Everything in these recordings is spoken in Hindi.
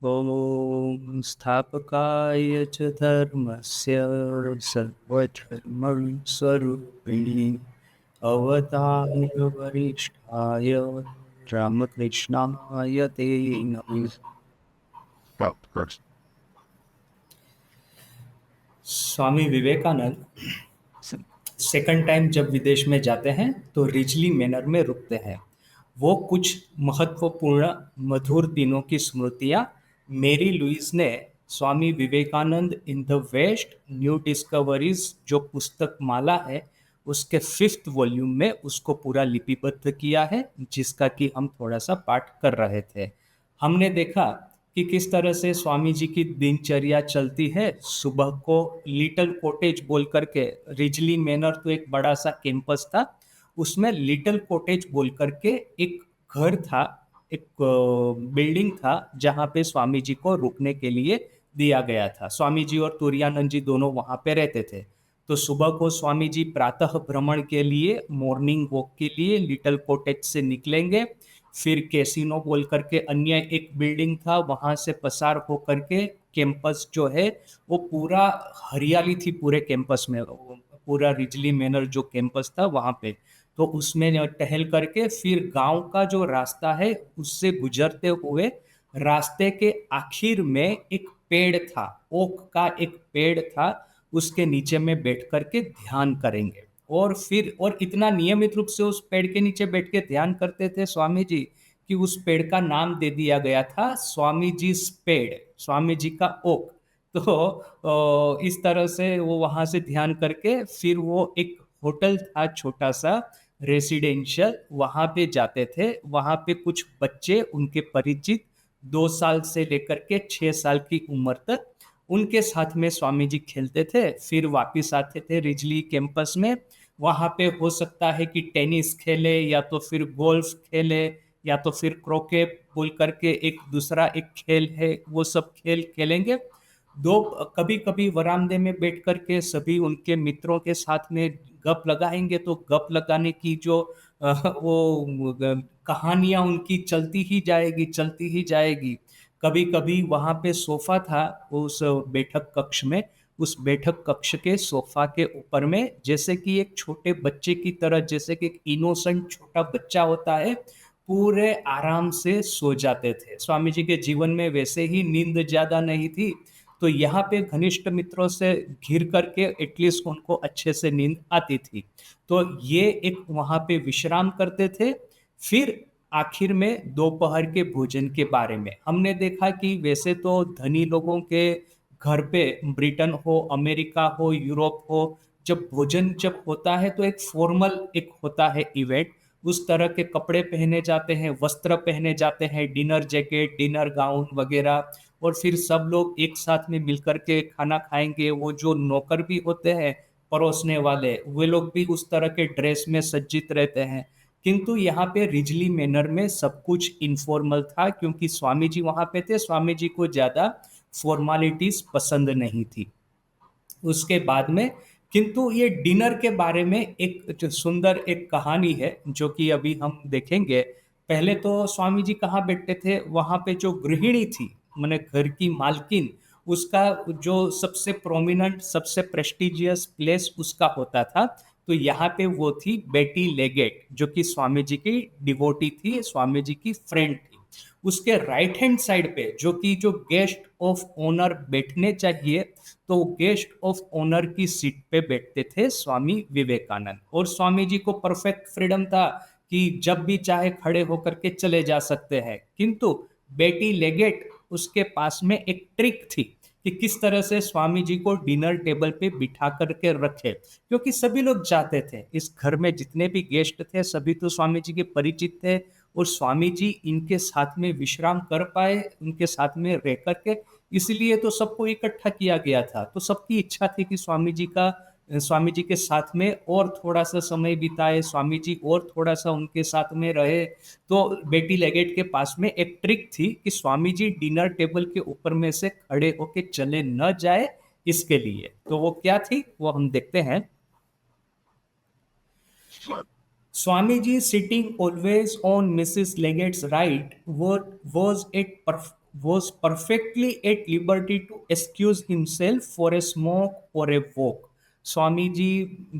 ॐ स्थापकाय च धर्मस्य सर्वधर्मस्वरूपिणे अवतार वरिष्ठाय रामकृष्णाय ते नमः। Well, first, Swami Vivekananda second time जब विदेश में जाते हैं तो रिजली मैनर में रुकते हैं। वो कुछ महत्वपूर्ण मधुर दिनों की स्मृतियां मेरी लुइस ने Swami Vivekananda in the west new discoveries जो पुस्तक माला है उसके 5th वॉल्यूम में उसको पूरा लिपिबद्ध किया है, जिसका कि हम थोड़ा सा पाठ कर रहे थे। हमने देखा कि किस तरह से स्वामी जी की दिनचर्या चलती है। सुबह को लिटिल कॉटेज बोल करके, रिजली मैनर तो एक बड़ा सा कैंपस था, उसमें लिटिल कॉटेज बोल करके एक घर था, एक बिल्डिंग था जहाँ पे स्वामी जी को रुकने के लिए दिया गया था। स्वामी जी और तुरानंद जी दोनों वहाँ पे रहते थे। तो सुबह को स्वामी जी प्रातः भ्रमण के लिए, मॉर्निंग वॉक के लिए लिटिल कॉटेज से निकलेंगे। फिर कैसीनो बोल करके अन्य एक बिल्डिंग था, वहां से पसार होकर के कैंपस जो है वो पूरा हरियाली थी पूरे कैंपस में, पूरा रिजली मैनर जो कैंपस था वहां पे। तो उसमें टहल करके फिर गांव का जो रास्ता है उससे गुजरते हुए रास्ते के आखिर में एक पेड़ था, ओक का एक पेड़ था, उसके नीचे में बैठ करके ध्यान करेंगे। और इतना नियमित रूप से उस पेड़ के नीचे बैठ के ध्यान करते थे स्वामी जी कि उस पेड़ का नाम दे दिया गया था स्वामी जी पेड़, स्वामी जी का ओक। तो इस तरह से वो वहां से ध्यान करके फिर वो एक होटल था छोटा सा रेसिडेंशियल, वहां पे जाते थे। वहां पे कुछ बच्चे उनके परिचित 2 साल से लेकर के 6 साल की उम्र तक उनके साथ में स्वामी जी खेलते थे। फिर वापिस आते थे रिजली कैंपस में। वहां पे हो सकता है कि टेनिस खेले या तो फिर गोल्फ खेले या तो फिर क्रोकेट बोल करके एक दूसरा एक खेल है, वो सब खेल खेलेंगे। दो कभी कभी वरामदे में बैठ करके सभी उनके मित्रों के साथ में गप लगाएंगे। तो गप लगाने की जो वो कहानियां उनकी चलती ही जाएगी, चलती ही जाएगी। कभी कभी वहां पे सोफा था उस बैठक कक्ष में, उस बैठक कक्ष के सोफा के ऊपर में जैसे कि एक छोटे बच्चे की तरह, जैसे कि एक इनोसेंट छोटा बच्चा होता है, पूरे आराम से सो जाते थे। स्वामी जी के जीवन में वैसे ही नींद ज्यादा नहीं थी, तो यहाँ पे घनिष्ठ मित्रों से घिर करके एटलीस्ट उनको अच्छे से नींद आती थी। तो ये एक वहां पे विश्राम करते थे। फिर आखिर में दोपहर के भोजन के बारे में हमने देखा कि वैसे तो धनी लोगों के घर पे, ब्रिटेन हो, अमेरिका हो, यूरोप हो, जब भोजन जब होता है तो एक फॉर्मल एक होता है इवेंट। उस तरह के कपड़े पहने जाते हैं, वस्त्र पहने जाते हैं, डिनर जैकेट, डिनर गाउन वगैरह। और फिर सब लोग एक साथ में मिलकर के खाना खाएंगे। वो जो नौकर भी होते हैं परोसने वाले, वे लोग भी उस तरह के ड्रेस में सज्जित रहते हैं। किंतु यहाँ पे रिजली मैनर में सब कुछ इनफॉर्मल था, क्योंकि स्वामी जी वहां पे थे। स्वामी जी को ज्यादा फॉर्मेलिटीज पसंद नहीं थी। उसके बाद में किंतु ये डिनर के बारे में एक जो सुंदर एक कहानी है जो कि अभी हम देखेंगे। पहले तो स्वामी जी कहाँ बैठते थे, वहां पे जो गृहिणी थी, मैंने घर की मालकिन, उसका जो सबसे प्रोमिनेंट सबसे प्रेस्टिजियस प्लेस उसका होता था। तो यहाँ पे वो थी बेटी लेगेट, जो कि स्वामी जी की डिवोटी थी, स्वामी जी की फ्रेंड थी। उसके राइट हैंड साइड पे जो कि जो गेस्ट ऑफ ऑनर बैठने चाहिए, तो गेस्ट ऑफ ऑनर की सीट पे बैठते थे स्वामी विवेकानंद। और स्वामी जी को परफेक्ट फ्रीडम था कि जब भी चाहे खड़े होकर के चले जा सकते हैं। किंतु बेटी लेगेट, उसके पास में एक ट्रिक थी कि किस तरह से स्वामी जी को डिनर टेबल पे बिठा करके रखे, क्योंकि सभी लोग जाते थे इस घर में, जितने भी गेस्ट थे सभी तो स्वामी जी के परिचित थे। और स्वामी जी इनके साथ में विश्राम कर पाए, उनके साथ में रह करके, इसलिए तो सबको इकट्ठा किया गया था। तो सबकी इच्छा थी कि स्वामी जी के साथ में और थोड़ा सा समय बिताए, स्वामी जी और थोड़ा सा उनके साथ में रहे। तो बेटी लेगेट के पास में एक ट्रिक थी कि स्वामी जी डिनर टेबल के ऊपर में से खड़े होके चले न जाए, इसके लिए। तो वो क्या थी वो हम देखते हैं। Swamiji sitting always on Mrs. Legate's right was perfectly at liberty to excuse himself for a smoke or a walk. Swami ji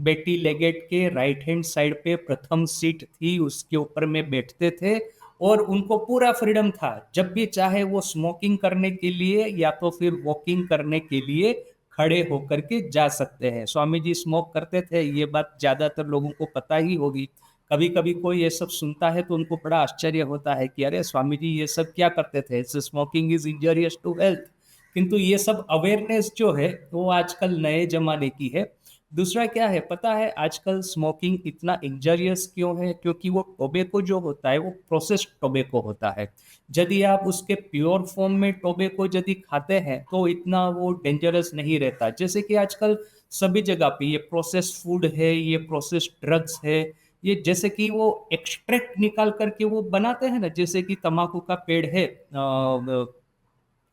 बेटी लेगेट के राइट हैंड साइड पे प्रथम सीट थी, उसके ऊपर में बैठते थे और उनको पूरा फ्रीडम था, जब भी चाहे वो स्मोकिंग करने के लिए या तो फिर वॉकिंग करने के लिए खड़े होकर के जा सकते हैं। स्वामी जी स्मोक करते थे, ये बात ज़्यादातर लोगों को पता ही होगी। कभी कभी कोई ये सब सुनता है तो उनको बड़ा आश्चर्य होता है कि अरे स्वामी जी ये सब क्या करते थे, smoking is injurious to health. किंतु ये सब अवेयरनेस जो है वो आजकल नए जमाने की है। दूसरा क्या है पता है, आजकल स्मोकिंग इतना इंजरियस क्यों है, क्योंकि वो टोबैको जो होता है वो प्रोसेस्ड टोबैको होता है। यदि आप उसके प्योर फॉर्म में टोबैको यदि खाते हैं तो इतना वो डेंजरस नहीं रहता। जैसे कि आजकल सभी जगह पे ये प्रोसेस्ड फूड है, ये प्रोसेस्ड ड्रग्स है, ये जैसे कि वो एक्सट्रैक्ट निकाल करके वो बनाते हैं ना, जैसे कि तम्बाकू का पेड़ है,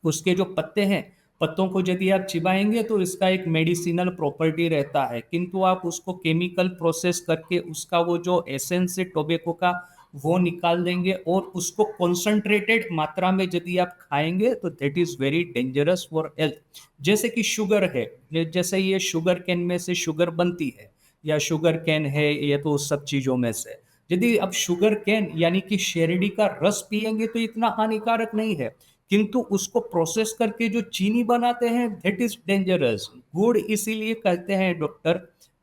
उसके जो पत्ते हैं, पत्तों को यदि आप चिबाएंगे तो इसका एक मेडिसिनल प्रॉपर्टी रहता है, किंतु आप उसको केमिकल प्रोसेस करके उसका वो जो एसेंस है टोबैको का वो निकाल देंगे और उसको कॉन्सेंट्रेटेड मात्रा में यदि आप खाएंगे तो that is very dangerous for health. जैसे कि शुगर है, जैसे ये शुगर कैन में से शुगर बनती है या शुगर कैन है, ये तो उस सब चीजों में से यदि अब शुगर कैन यानी कि शेरडी का रस पिएंगे तो इतना हानिकारक नहीं है, किंतु उसको प्रोसेस करके जो चीनी बनाते हैं दैट इज डेंजरस। गुड़ इसीलिए कहते हैं डॉक्टर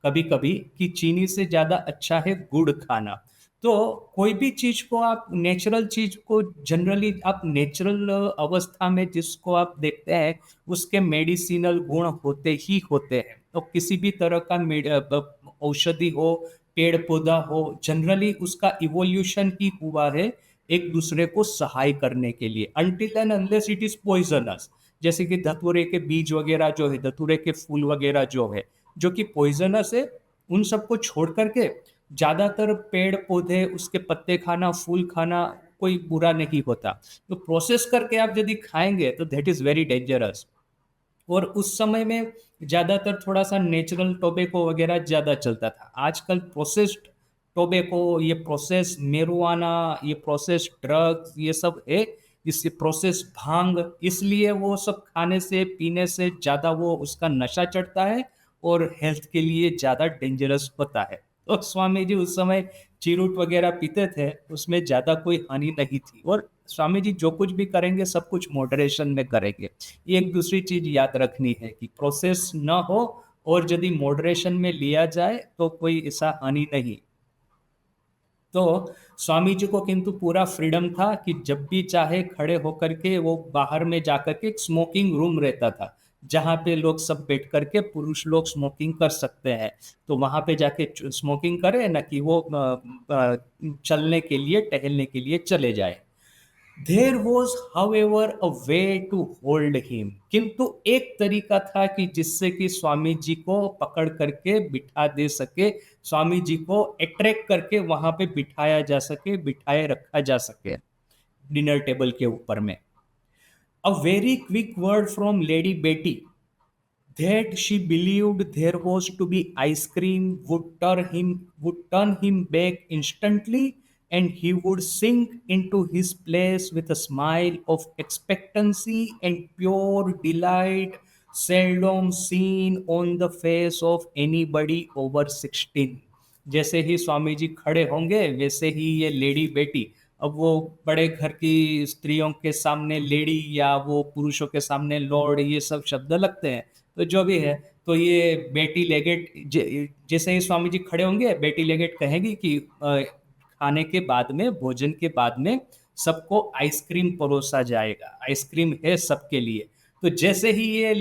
कभी कभी कि चीनी से ज्यादा अच्छा है गुड़ खाना। तो कोई भी चीज को आप नेचुरल चीज को जनरली आप नेचुरल अवस्था में जिसको आप देखते हैं उसके मेडिसिनल गुण होते ही होते हैं। तो किसी भी तरह का औषधि हो, पेड़ पौधा हो, जनरली उसका इवोल्यूशन ही हुआ है एक दूसरे को सहाय करने के लिए, until and unless it is poisonous. जैसे कि धतूरे के बीज वगैरह जो है, धतूरे के फूल वगैरह जो है जो कि पॉइजनस है, उन सबको छोड़ करके ज्यादातर पेड़ पौधे उसके पत्ते खाना, फूल खाना कोई बुरा नहीं होता। तो प्रोसेस करके आप यदि खाएंगे तो दैट इज वेरी डेंजरस। और उस समय में ज़्यादातर थोड़ा सा नेचुरल टोबैको वगैरह ज़्यादा चलता था। आजकल प्रोसेस्ड टोबैको, ये प्रोसेस मेरुआना, ये प्रोसेस ड्रग्स, ये सब है, इससे प्रोसेस भांग, इसलिए वो सब खाने से पीने से ज़्यादा वो उसका नशा चढ़ता है और हेल्थ के लिए ज़्यादा डेंजरस होता है। तो स्वामी जी उस समय चीरूट वगैरह पीते थे, उसमें ज़्यादा कोई हानि नहीं थी। और स्वामी जी जो कुछ भी करेंगे सब कुछ मॉडरेशन में करेंगे। ये एक दूसरी चीज याद रखनी है कि प्रोसेस ना हो और यदि मॉडरेशन में लिया जाए तो कोई ऐसा हानि नहीं। तो स्वामी जी को किंतु पूरा फ्रीडम था कि जब भी चाहे खड़े होकर के वो बाहर में जाकर के एक स्मोकिंग रूम रहता था जहाँ पे लोग सब बैठ करके पुरुष लोग स्मोकिंग कर सकते हैं, तो वहां पे जाके स्मोकिंग करे, ना कि वो चलने के लिए टहलने के लिए चले जाए। There was however a way to hold him, किंतु एक तरीका था कि जिससे कि स्वामी जी को पकड़ करके बिठा दे सके, स्वामी जी को अट्रैक्ट करके वहां पे बिठाया जा सके, बिठाए रखा जा सके डिनर टेबल के ऊपर में। A very quick word from lady बेटी that she believed there was to be ice cream would turn him back instantly, and he would sink into his place with a smile of expectancy and pure delight seldom seen on the face of anybody over 16। जैसे ही स्वामी जी खड़े होंगे वैसे ही ये लेडी बेटी, अब वो बड़े घर की स्त्रियों के सामने लेडी या वो पुरुषों के सामने लॉर्ड ये सब शब्द लगते हैं, तो जो भी है, तो ये बेटी लेगेट जैसे ही स्वामी जी खड़े होंगे बेटी लेगेट कहेगी कि खाने के बाद में, भोजन के बाद में सबको आइसक्रीम परोसा जाएगा, आइसक्रीम है सबके लिए। तो जैसे ही ये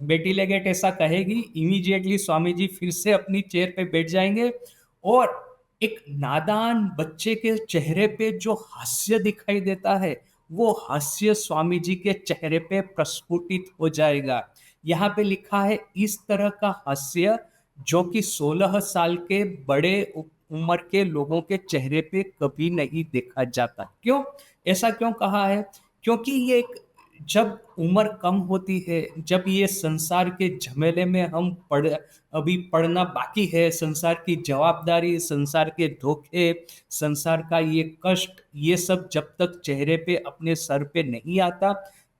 बेटी लेगेट ऐसा कहेगी, इमीडिएटली स्वामी जी फिर से अपनी चेयर पे बैठ जाएंगे और एक नादान बच्चे के चेहरे पे जो हास्य दिखाई देता है वो हास्य स्वामी जी के चेहरे पे प्रस्फुटित हो जाएगा। यहाँ पे लिखा है इस तरह का हास्य जो कि 16 साल के बड़े उम्र के लोगों के चेहरे पे कभी नहीं देखा जाता। क्यों, ऐसा क्यों कहा है? क्योंकि ये एक जब उम्र कम होती है, जब ये संसार के झमेले में हम अभी पढ़ना बाकी है, संसार की जवाबदारी, संसार के धोखे, संसार का ये कष्ट, ये सब जब तक चेहरे पे अपने सर पे नहीं आता,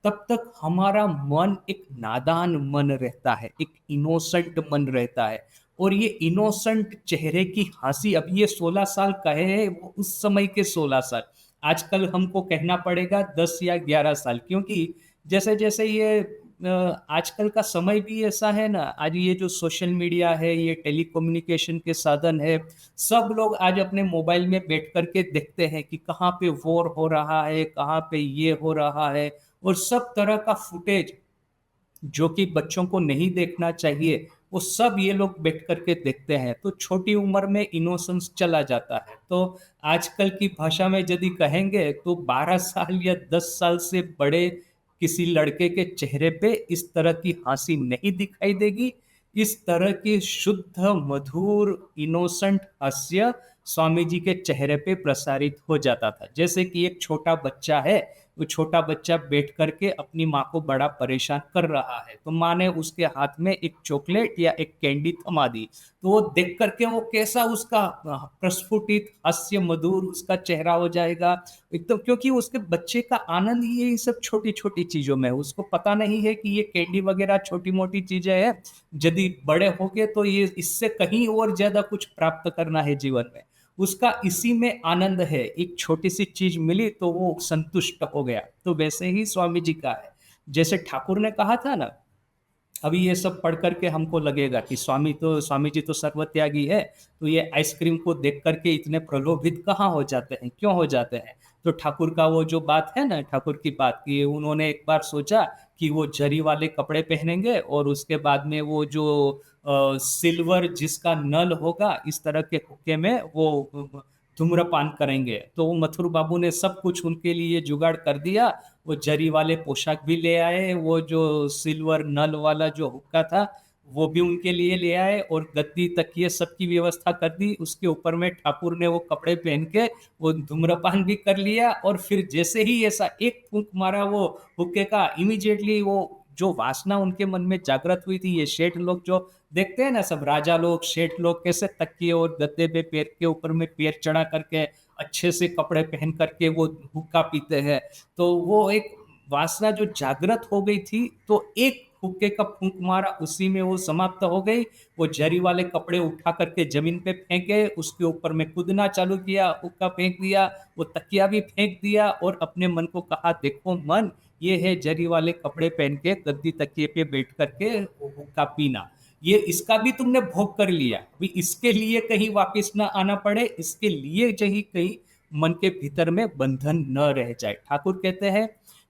तब तक हमारा मन एक नादान मन रहता है, एक इनोसेंट मन रहता है। और ये इनोसेंट चेहरे की हंसी, अब ये 16 साल कहे हैं, वो उस समय के 16 साल, आजकल हमको कहना पड़ेगा 10 या 11 साल, क्योंकि जैसे जैसे ये आजकल का समय भी ऐसा है ना, आज ये जो सोशल मीडिया है, ये टेलीकम्युनिकेशन के साधन है, सब लोग आज अपने मोबाइल में बैठ करके देखते हैं कि कहाँ पे वॉर हो रहा है, कहाँ पे ये हो रहा है, और सब तरह का फुटेज जो कि बच्चों को नहीं देखना चाहिए, वो सब ये लोग बैठ करके देखते हैं, तो छोटी उम्र में इनोसेंस चला जाता है। तो आजकल की भाषा में यदि कहेंगे तो 12 साल या 10 साल से बड़े किसी लड़के के चेहरे पे इस तरह की हंसी नहीं दिखाई देगी। इस तरह की शुद्ध मधुर इनोसेंट हास्य स्वामी जी के चेहरे पे प्रसारित हो जाता था। जैसे कि एक छोटा बच्चा है, वो छोटा बच्चा बैठ करके अपनी माँ को बड़ा परेशान कर रहा है, तो माँ ने उसके हाथ में एक चॉकलेट या एक कैंडी थमा दी, तो वो देख करके वो कैसा उसका प्रस्फुटित हास्य मधुर उसका चेहरा हो जाएगा एकदम, क्योंकि उसके बच्चे का आनंद ही यही सब छोटी छोटी चीजों में है। उसको पता नहीं है कि ये कैंडी वगैरह छोटी मोटी चीजें हैं, यदि बड़े हो गए तो ये इससे कहीं और ज्यादा कुछ प्राप्त करना है जीवन में, उसका इसी में आनंद है। एक छोटी सी चीज मिली तो वो संतुष्ट हो गया। तो वैसे ही स्वामी जी का है। जैसे ठाकुर ने कहा था ना, अभी ये सब पढ़ करके हमको लगेगा कि स्वामी जी तो सर्वत्यागी है, तो ये आइसक्रीम को देख करके इतने प्रलोभित कहाँ हो जाते हैं, क्यों हो जाते हैं? तो ठाकुर का वो जो बात है ना, ठाकुर की बात की, उन्होंने एक बार सोचा कि वो जरी वाले कपड़े पहनेंगे और उसके बाद में वो जो सिल्वर जिसका नल होगा, इस तरह के हुक्के में वो धूम्रपान करेंगे। तो वो मथुर बाबू ने सब कुछ उनके लिए जुगाड़ कर दिया। वो जरी वाले पोशाक भी ले आए, वो जो सिल्वर नल वाला जो हुक्का था वो भी उनके लिए ले आए, और गद्दी तकिए सबकी व्यवस्था कर दी। उसके ऊपर में ठाकुर ने वो कपड़े पहन के वो धूम्रपान भी कर लिया, और फिर जैसे ही ऐसा एक फूंक मारा वो हुक्के का, इमीडिएटली वो जो वासना उनके मन में जागृत हुई थी, ये शेठ लोग जो देखते हैं ना, सब राजा लोग शेठ लोग कैसे तकिए और गद्दे पे पैर के ऊपर में पैर चढ़ा करके अच्छे से कपड़े पहन करके वो हुक्का पीते हैं, तो वो एक वासना जो जागृत हो गई थी, तो एक हुक्के का फूंक मारा, उसी में वो समाप्त हो गई। वो जरी वाले कपड़े उठा करके जमीन पे फेंके, उसके ऊपर में कूदना चालू किया, हुक्का फेंक दिया, वो तकिया भी फेंक दिया, और अपने मन को कहा, देखो मन, ये है जरी वाले कपड़े पहन के गद्दी तकिए पे बैठ करके हुक्का पीना, ये इसका भी तुमने भोग कर लिया, अभी इसके लिए कहीं वापस ना आना पड़े, इसके लिए कहीं मन के भीतर में बंधन न रह जाए। ठाकुर कहते हैं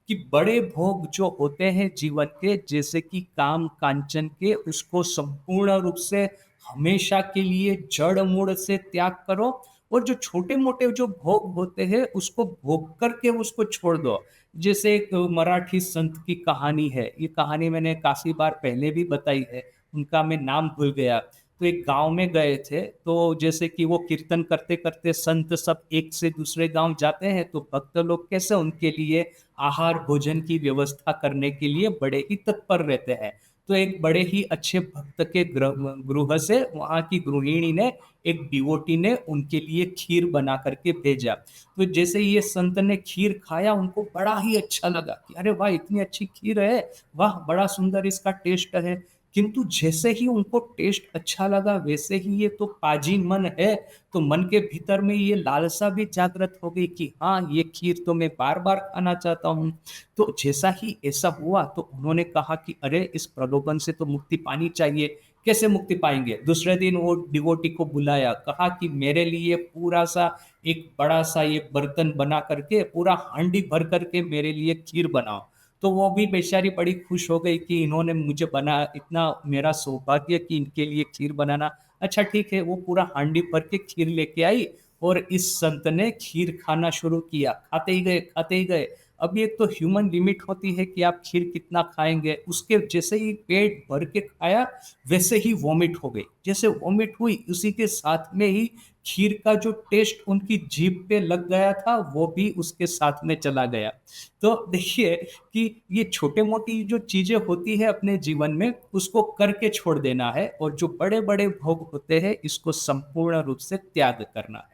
कि बड़े भोग जो होते हैं जीवन के, जैसे कि काम कांचन के, उसको संपूर्ण रूप से हमेशा के लिए जड़ मूड़ से त्याग करो, और जो छोटे मोटे जो भोग होते हैं उसको भोग करके उसको छोड़ दो। जैसे एक मराठी संत की कहानी है, ये कहानी मैंने काफी बार पहले भी बताई है, उनका मैं नाम भूल गया। तो एक गांव में गए थे, तो जैसे कि वो कीर्तन करते करते संत सब एक से दूसरे गांव जाते हैं, तो भक्त लोग कैसे उनके लिए आहार भोजन की व्यवस्था करने के लिए बड़े ही तत्पर रहते हैं। तो एक बड़े ही अच्छे भक्त के गृह से वहां की गृहिणी ने, एक डिवोटी ने उनके लिए खीर बना करके भेजा। तो जैसे ये संत ने खीर खाया, उनको बड़ा ही अच्छा लगा कि अरे वाह, इतनी अच्छी खीर है, वाह बड़ा सुंदर इसका टेस्ट है। किंतु जैसे ही उनको टेस्ट अच्छा लगा, वैसे ही ये तो पाजी मन है, तो मन के भीतर में ये लालसा भी जागृत हो गई कि हाँ, ये खीर तो मैं बार बार खाना चाहता हूँ। तो जैसा ही ऐसा हुआ, तो उन्होंने कहा कि अरे, इस प्रलोभन से तो मुक्ति पानी चाहिए। कैसे मुक्ति पाएंगे? दूसरे दिन वो डिवोटी को बुलाया, कहा कि मेरे लिए पूरा सा एक बड़ा सा ये बर्तन बना करके, पूरा हांडी भर करके मेरे लिए खीर बनाओ। तो वो भी बेचारी बड़ी खुश हो गई कि इन्होंने मुझे बना, इतना मेरा सौभाग्य कि इनके लिए खीर बनाना। अच्छा ठीक है, वो पूरा हांडी भर के खीर लेके आई, और इस संत ने खीर खाना शुरू किया, खाते ही गए खाते ही गए। अभी एक तो ह्यूमन लिमिट होती है कि आप खीर कितना खाएंगे, उसके जैसे ही पेट भर के खाया वैसे ही वॉमिट हो गई, जैसे वॉमिट हुई उसी के साथ में ही खीर का जो टेस्ट उनकी जीभ पे लग गया था वो भी उसके साथ में चला गया। तो देखिए कि ये छोटे मोटी जो चीजें होती है अपने जीवन में उसको करके छोड़ देना है, और जो बड़े बड़े भोग होते हैं इसको संपूर्ण रूप से त्याग करना है।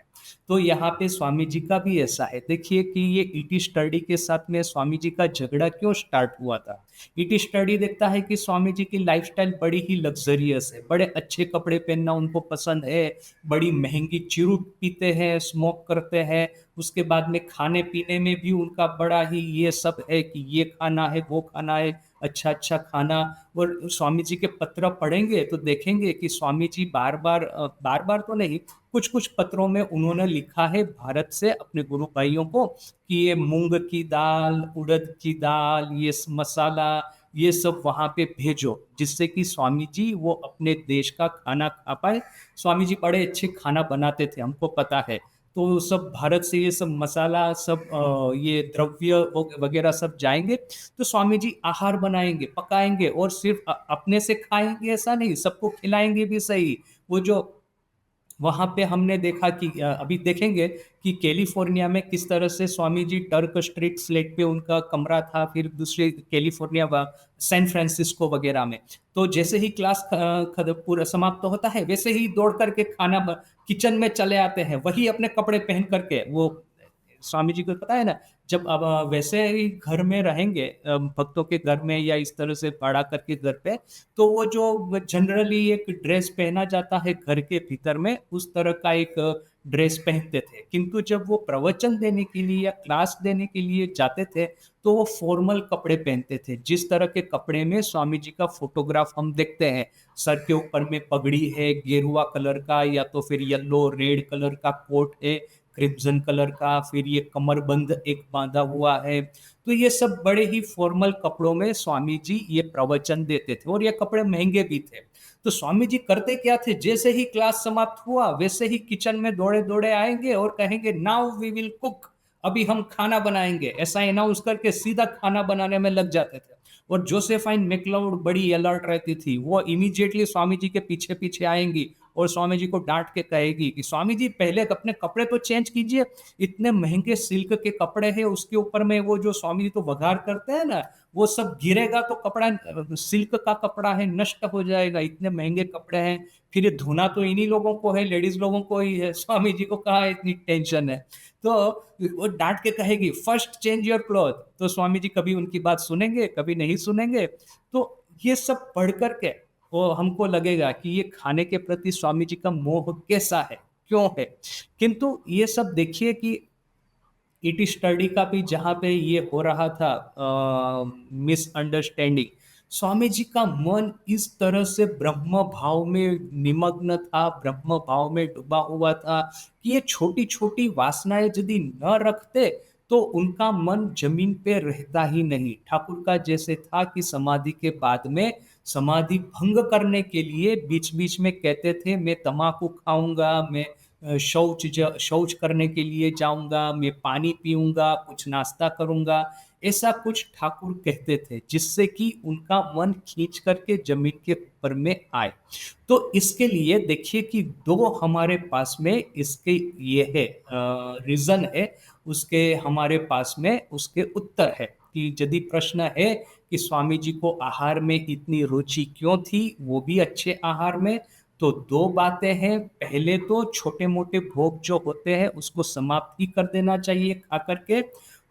तो यहाँ पे स्वामी जी का भी ऐसा है। देखिए कि ये ईटी स्टडी के साथ में स्वामी जी का झगड़ा क्यों स्टार्ट हुआ था। ईटी स्टडी देखता है कि स्वामी जी की लाइफस्टाइल बड़ी ही लग्जरियस है, बड़े अच्छे कपड़े पहनना उनको पसंद है, बड़ी महंगी चिरूट पीते हैं, स्मोक करते हैं, उसके बाद में खाने पीने में भी उनका बड़ा ही ये सब है कि ये खाना है वो खाना है, अच्छा अच्छा खाना। और स्वामी जी के पत्र पढ़ेंगे तो देखेंगे कि स्वामी जी बार बार तो नहीं, कुछ कुछ पत्रों में उन्होंने लिखा है भारत से अपने गुरु भाइयों को कि ये मूंग की दाल, उड़द की दाल, ये मसाला, ये सब वहां पे भेजो, जिससे कि स्वामी जी वो अपने देश का खाना खा पाए। स्वामी जी बड़े अच्छे खाना बनाते थे, हमको पता है। तो सब भारत से ये सब मसाला सब ये द्रव्य वगैरह सब जाएंगे, तो स्वामी जी आहार बनाएंगे, पकाएंगे, और सिर्फ अपने से खाएंगे ऐसा नहीं, सबको खिलाएंगे भी सही। वो जो वहां पे हमने देखा कि अभी देखेंगे कि कैलिफोर्निया में किस तरह से Swami ji Turk street slate पे उनका कमरा था, फिर दूसरे कैलिफोर्निया सैन फ्रांसिस्को वगैरह में। तो जैसे ही क्लास पूरा समाप्त होता है वैसे ही दौड़ करके किचन में चले आते हैं, वही अपने कपड़े पहन करके। वो स्वामी जी को पता है ना, जब अब वैसे ही घर में रहेंगे भक्तों के घर में या इस तरह से भाड़ा करके घर पे, तो वो जो जनरली एक ड्रेस पहना जाता है घर के भीतर में उस तरह का एक ड्रेस पहनते थे, किंतु जब वो प्रवचन देने के लिए या क्लास देने के लिए जाते थे तो वो फॉर्मल कपड़े पहनते थे। जिस तरह के कपड़े में स्वामी जी का फोटोग्राफ हम देखते हैं, सर के ऊपर में पगड़ी है गेरुआ कलर का, या तो फिर येलो रेड कलर का कोट है क्रिप्जन कलर का, फिर ये कमरबंद एक बांधा हुआ है। तो ये सब बड़े ही फॉर्मल कपड़ों में स्वामी जी ये प्रवचन देते थे, और ये कपड़े महंगे भी थे। तो स्वामी जी करते क्या थे, जैसे ही क्लास समाप्त हुआ वैसे ही किचन में दौड़े दौड़े आएंगे और कहेंगे नाउ वी विल कुक, अभी हम खाना बनाएंगे, ऐसा अनाउंस करके सीधा खाना बनाने में लग जाते थे। और जोसेफाइन मैक्लाउड बड़ी अलर्ट रहती थी, वो इमीडिएटली स्वामी जी के पीछे पीछे आएंगी और स्वामी जी को डांट के कहेगी कि स्वामी जी पहले अपने कपड़े तो चेंज कीजिए, इतने महंगे सिल्क के कपड़े हैं, उसके ऊपर में वो जो स्वामी जी तो वघार करते हैं ना, वो सब गिरेगा तो कपड़ा, सिल्क का कपड़ा है, नष्ट हो जाएगा, इतने महंगे कपड़े हैं, फिर ये धोना तो इन्हीं लोगों को है, लेडीज लोगों को ही है, स्वामी जी को कहाँ इतनी टेंशन है। तो वो डांट के कहेगी फर्स्ट चेंज योर क्लॉथ। तो स्वामी जी कभी उनकी बात सुनेंगे कभी नहीं सुनेंगे। तो ये सब पढ़ करके वो हमको लगेगा कि ये खाने के प्रति स्वामी जी का मोह कैसा है, क्यों है। किंतु ये सब देखिए कि ईटी स्टडी का भी जहाँ पे ये हो रहा था मिसअंडरस्टैंडिंग, स्वामी जी का मन इस तरह से ब्रह्म भाव में निमग्न था, ब्रह्म भाव में डूबा हुआ था कि ये छोटी छोटी वासनाएं यदि न रखते तो उनका मन जमीन पे रहता ही नहीं। ठाकुर का जैसे था कि समाधि के बाद में समाधि भंग करने के लिए बीच बीच में कहते थे मैं तम्बाकू खाऊंगा, मैं शौच करने के लिए जाऊंगा, मैं पानी पीऊंगा, कुछ नाश्ता करूंगा, ऐसा कुछ ठाकुर कहते थे जिससे कि उनका मन खींच करके जमीन के ऊपर में आए। तो इसके लिए देखिए कि दो हमारे पास में इसके ये है रीजन है, उसके हमारे पास में उसके उत्तर है कि यदि प्रश्न है कि स्वामी जी को आहार में इतनी रुचि क्यों थी, वो भी अच्छे आहार में, तो दो बातें हैं। पहले तो छोटे मोटे भोग जो होते हैं उसको समाप्त ही कर देना चाहिए खा करके।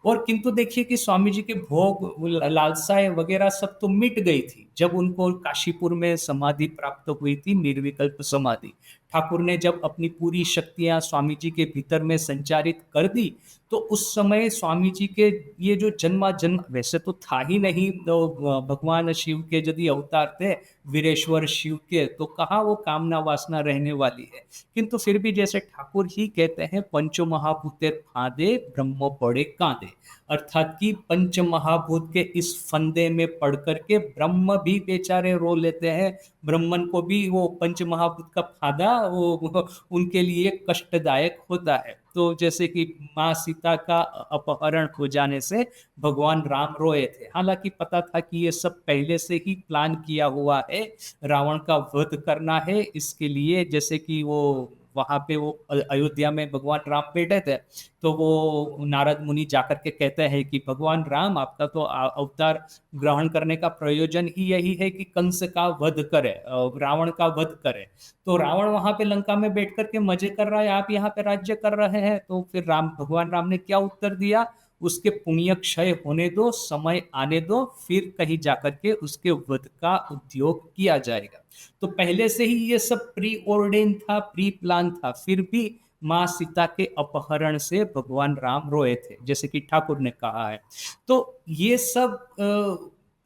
और किंतु देखिए कि स्वामी जी के भोग लालसाएं वगैरह सब तो मिट गई थी जब उनको काशीपुर में समाधि प्राप्त हुई थी, निर्विकल्प समाधि। ठाकुर ने जब अपनी पूरी शक्तियां स्वामी जी के भीतर में संचारित कर दी तो उस समय स्वामी जी के ये जो जन्मा जन्म वैसे तो था ही नहीं, तो भगवान शिव के यदि अवतार थे वीरेश्वर शिव के, तो कहाँ वो कामना वासना रहने वाली है। किंतु फिर भी जैसे ठाकुर ही कहते हैं पंचो महाभूतेर फादे ब्रह्म पड़े कांदे, अर्थात कि पंच महाभूत के इस फंदे में पड़ करके ब्रह्म भी बेचारे रो लेते हैं। ब्रह्मन को भी वो पंच महाभूत का फायदा वो उनके लिए कष्टदायक होता है। तो जैसे कि माँ सीता का अपहरण हो जाने से भगवान राम रोए थे, हालांकि पता था कि ये सब पहले से ही प्लान किया हुआ है, रावण का वध करना है इसके लिए। जैसे कि वो वहां पे वो अयोध्या में भगवान राम बैठे थे, तो वो नारद मुनि जाकर के कहते हैं कि भगवान राम आपका तो अवतार ग्रहण करने का प्रयोजन ही यही है कि कंस का वध करे, रावण का वध करे। तो रावण वहां पे लंका में बैठ करके मजे कर रहा है, आप यहाँ पे राज्य कर रहे हैं। तो फिर भगवान राम ने क्या उत्तर दिया, उसके पुण्य क्षय होने दो, समय आने दो, फिर कहीं जाकर के उसके वध का उद्योग किया जाएगा। तो पहले से ही ये सब प्री ऑर्डेन था, प्री प्लान था, फिर भी माँ सीता के अपहरण से भगवान राम रोए थे, जैसे कि ठाकुर ने कहा है। तो ये सब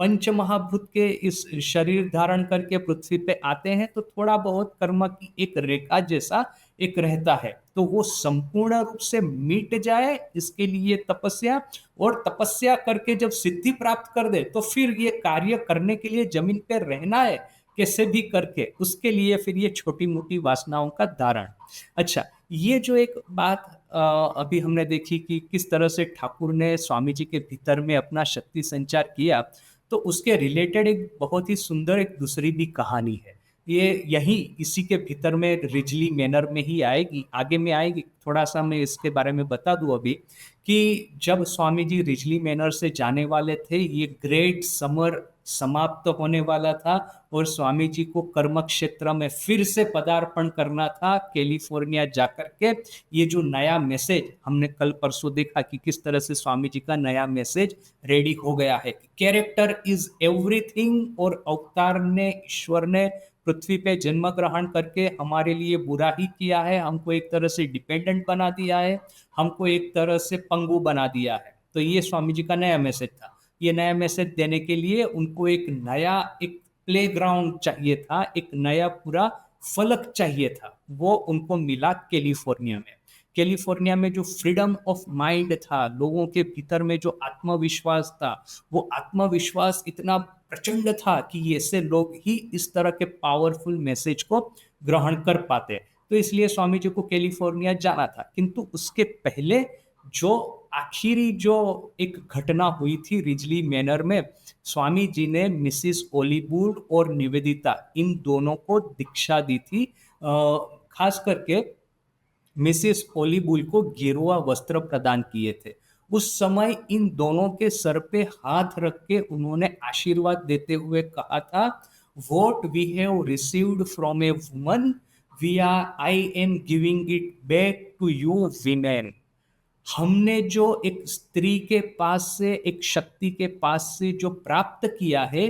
पंच महाभूत के इस शरीर धारण करके पृथ्वी पे आते हैं, तो थोड़ा बहुत कर्म की एक रेखा जैसा एक रहता है, तो वो संपूर्ण रूप से मिट जाए इसके लिए तपस्या, और तपस्या करके जब सिद्धि प्राप्त कर दे तो फिर ये कार्य करने के लिए जमीन पे रहना है कैसे भी करके, उसके लिए फिर ये छोटी मोटी वासनाओं का धारण। अच्छा, ये जो एक बात अभी हमने देखी कि किस तरह से ठाकुर ने स्वामी जी के भीतर में अपना शक्ति संचार किया, तो उसके रिलेटेड एक बहुत ही सुंदर एक दूसरी भी कहानी है। ये यही इसी के भीतर में रिजली मैनर में ही आएगी, आगे में आएगी। थोड़ा सा मैं इसके बारे में बता दूं अभी कि जब स्वामी जी रिजली मैनर से जाने वाले थे, ये ग्रेट समर समाप्त होने वाला था और स्वामी जी को कर्म क्षेत्र में फिर से पदार्पण करना था कैलिफोर्निया जाकर के। ये जो नया मैसेज हमने कल परसों देखा कि किस तरह से स्वामी जी का नया मैसेज रेडी हो गया है, कैरेक्टर इज एवरीथिंग, और अवतार ने, ईश्वर ने पृथ्वी पे जन्म ग्रहण करके हमारे लिए बुरा ही किया है, हमको एक तरह से डिपेंडेंट बना दिया है, हमको एक तरह से पंगु बना दिया है। तो ये स्वामी जी का नया मैसेज था। ये नया मैसेज देने के लिए उनको एक नया एक प्लेग्राउंड चाहिए था, एक नया पूरा फलक चाहिए था, वो उनको मिला कैलिफोर्निया में। कैलिफोर्निया में जो फ्रीडम ऑफ माइंड था, लोगों के भीतर में जो आत्मविश्वास था, वो आत्मविश्वास इतना प्रचंड था कि ऐसे लोग ही इस तरह के पावरफुल मैसेज को ग्रहण कर पाते। तो इसलिए स्वामी जी को कैलिफोर्निया जाना था। किंतु उसके पहले जो आखिरी जो एक घटना हुई थी रिजली मैनर में, स्वामी जी ने मिसिस ओलीवुड और निवेदिता इन दोनों को दीक्षा दी थी। खास करके मिसिस ओलीबुल को गेरुआ वस्त्र प्रदान किए थे। उस समय इन दोनों के सर पे हाथ रख के उन्होंने आशीर्वाद देते हुए कहा था, what we have received from a woman, we are I am giving it back to you women. हमने जो एक स्त्री के पास से, एक शक्ति के पास से जो प्राप्त किया है,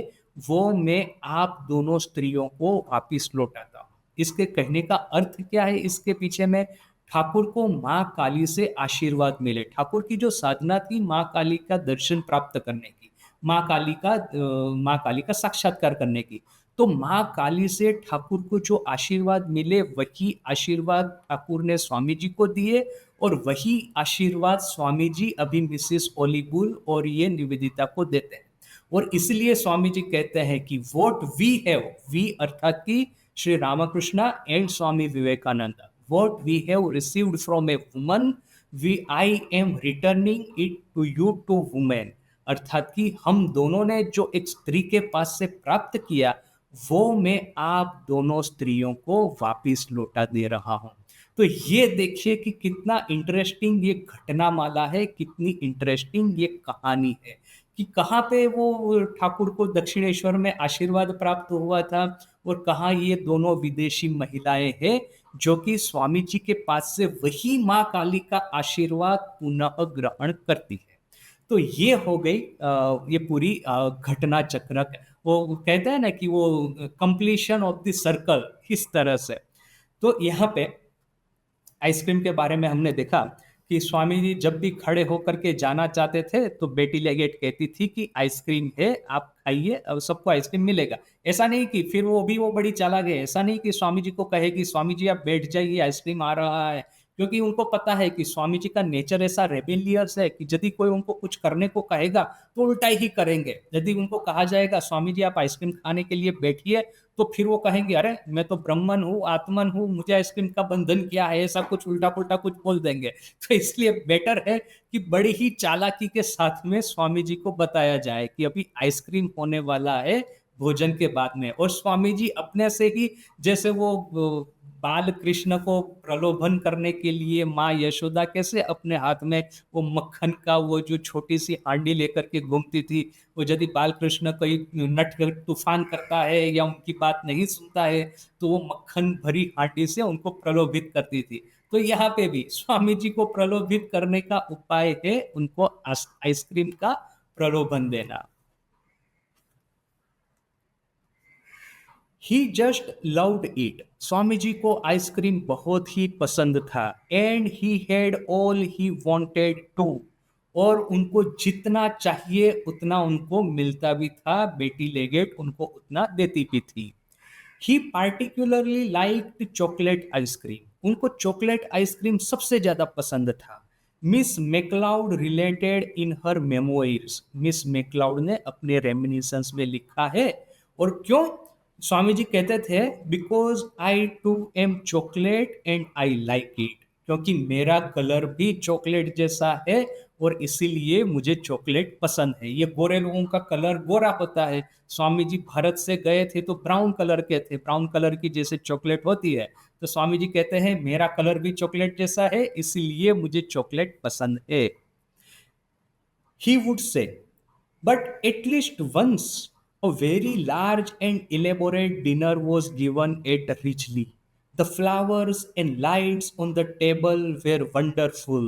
वो मैं आप दोनों स्त्रियों को वापिस लौटाता हूँ। इसके कहने का अर्थ क्या है, इसके पीछे में ठाकुर को माँ काली से आशीर्वाद मिले। ठाकुर की जो साधना थी माँ काली का दर्शन प्राप्त करने की, माँ काली का साक्षात्कार करने की। तो माँ काली से ठाकुर को जो आशीर्वाद मिले, वही आशीर्वाद ठाकुर ने स्वामी जी को दिए, और वही आशीर्वाद स्वामी जी अभी मिसिस ओलीबुल और ये निवेदिता को देते हैं। और इसलिए स्वामी जी कहते हैं कि वॉट वी हैव, वी अर्थात कि Shri Ramakrishna and Swami Vivekananda, what we have received from a woman, we I am returning it to you to women. अर्थात कि हम दोनों ने जो एक स्त्री के पास से प्राप्त किया, वो मैं आप दोनों स्त्रियों को वापिस लौटा दे रहा हूं। तो ये देखिए कि कितना इंटरेस्टिंग ये घटना माला है, कितनी इंटरेस्टिंग ये कहानी है कि कहाँ पे वो ठाकुर को दक्षिणेश्वर में आशीर्वाद प्राप्त हुआ था, और कहाँ ये दोनों विदेशी महिलाएं हैं जो कि स्वामी जी के पास से वही माँ काली का आशीर्वाद पुनः ग्रहण करती है। तो ये हो गई ये पूरी घटना चक्र। वो कहते हैं ना कि वो कंप्लीशन ऑफ द सर्कल, इस तरह से। तो यहाँ पे आइसक्रीम के बारे में हमने देखा कि स्वामी जी जब भी खड़े होकर के जाना चाहते थे तो बेटी लेगेट कहती थी कि आइसक्रीम है, आप खाइए, अब सबको आइसक्रीम मिलेगा। ऐसा नहीं कि फिर वो बड़ी चालाक है, ऐसा नहीं कि स्वामी जी को कहे कि स्वामी जी आप बैठ जाइए आइसक्रीम आ रहा है, क्योंकि उनको पता है कि स्वामी जी का नेचर ऐसा रेबेलियस है कि यदि कोई उनको कुछ करने को कहेगा तो उल्टा ही करेंगे। यदि उनको कहा जाएगा स्वामी जी आप आइसक्रीम खाने के लिए बैठिए, तो फिर वो कहेंगे अरे मैं तो ब्राह्मण हूँ, आत्मन हूँ, मुझे आइसक्रीम का बंधन क्या है, ऐसा कुछ उल्टा पुल्टा कुछ बोल देंगे। तो इसलिए बेटर है कि बड़ी ही चालाकी के साथ में स्वामी जी को बताया जाए कि अभी आइसक्रीम होने वाला है भोजन के बाद में। और स्वामी जी अपने से ही, जैसे वो बाल कृष्ण को प्रलोभन करने के लिए माँ यशोदा कैसे अपने हाथ में वो मक्खन का वो जो छोटी सी हांडी लेकर के घूमती थी, वो यदि बाल कृष्ण कोई नट तूफान करता है या उनकी बात नहीं सुनता है तो वो मक्खन भरी हांडी से उनको प्रलोभित करती थी। तो यहाँ पे भी स्वामी जी को प्रलोभित करने का उपाय है उनको आइसक्रीम का प्रलोभन देना। He just loved it. Swami ji को आइसक्रीम बहुत ही पसंद था। And he had all he wanted to. और उनको जितना चाहिए उतना उनको मिलता भी था, बेटी लेगेट उनको उतना देती भी थी। ही पार्टिकुलरली लाइक्ड चॉकलेट आइसक्रीम। उनको चॉकलेट आइसक्रीम सबसे ज्यादा पसंद था। मिस मैक्लाउड रिलेटेड इन हर मेमोइर्स। मिस मैक्लाउड ने अपने रेमिनिसेंस में लिखा है। और क्यों? स्वामी जी कहते थे because I too am chocolate and I like it. क्योंकि मेरा कलर भी चॉकलेट जैसा है और इसीलिए मुझे चॉकलेट पसंद है। ये गोरे लोगों का कलर गोरा होता है। स्वामी जी भारत से गए थे तो ब्राउन कलर के थे, ब्राउन कलर की जैसे चॉकलेट होती है। तो स्वामी जी कहते हैं मेरा कलर भी चॉकलेट जैसा है, इसीलिए मुझे चॉकलेट पसंद है। He would say, but at least once a very large and elaborate dinner was given at Ridgely. The flowers and lights on the table were wonderful,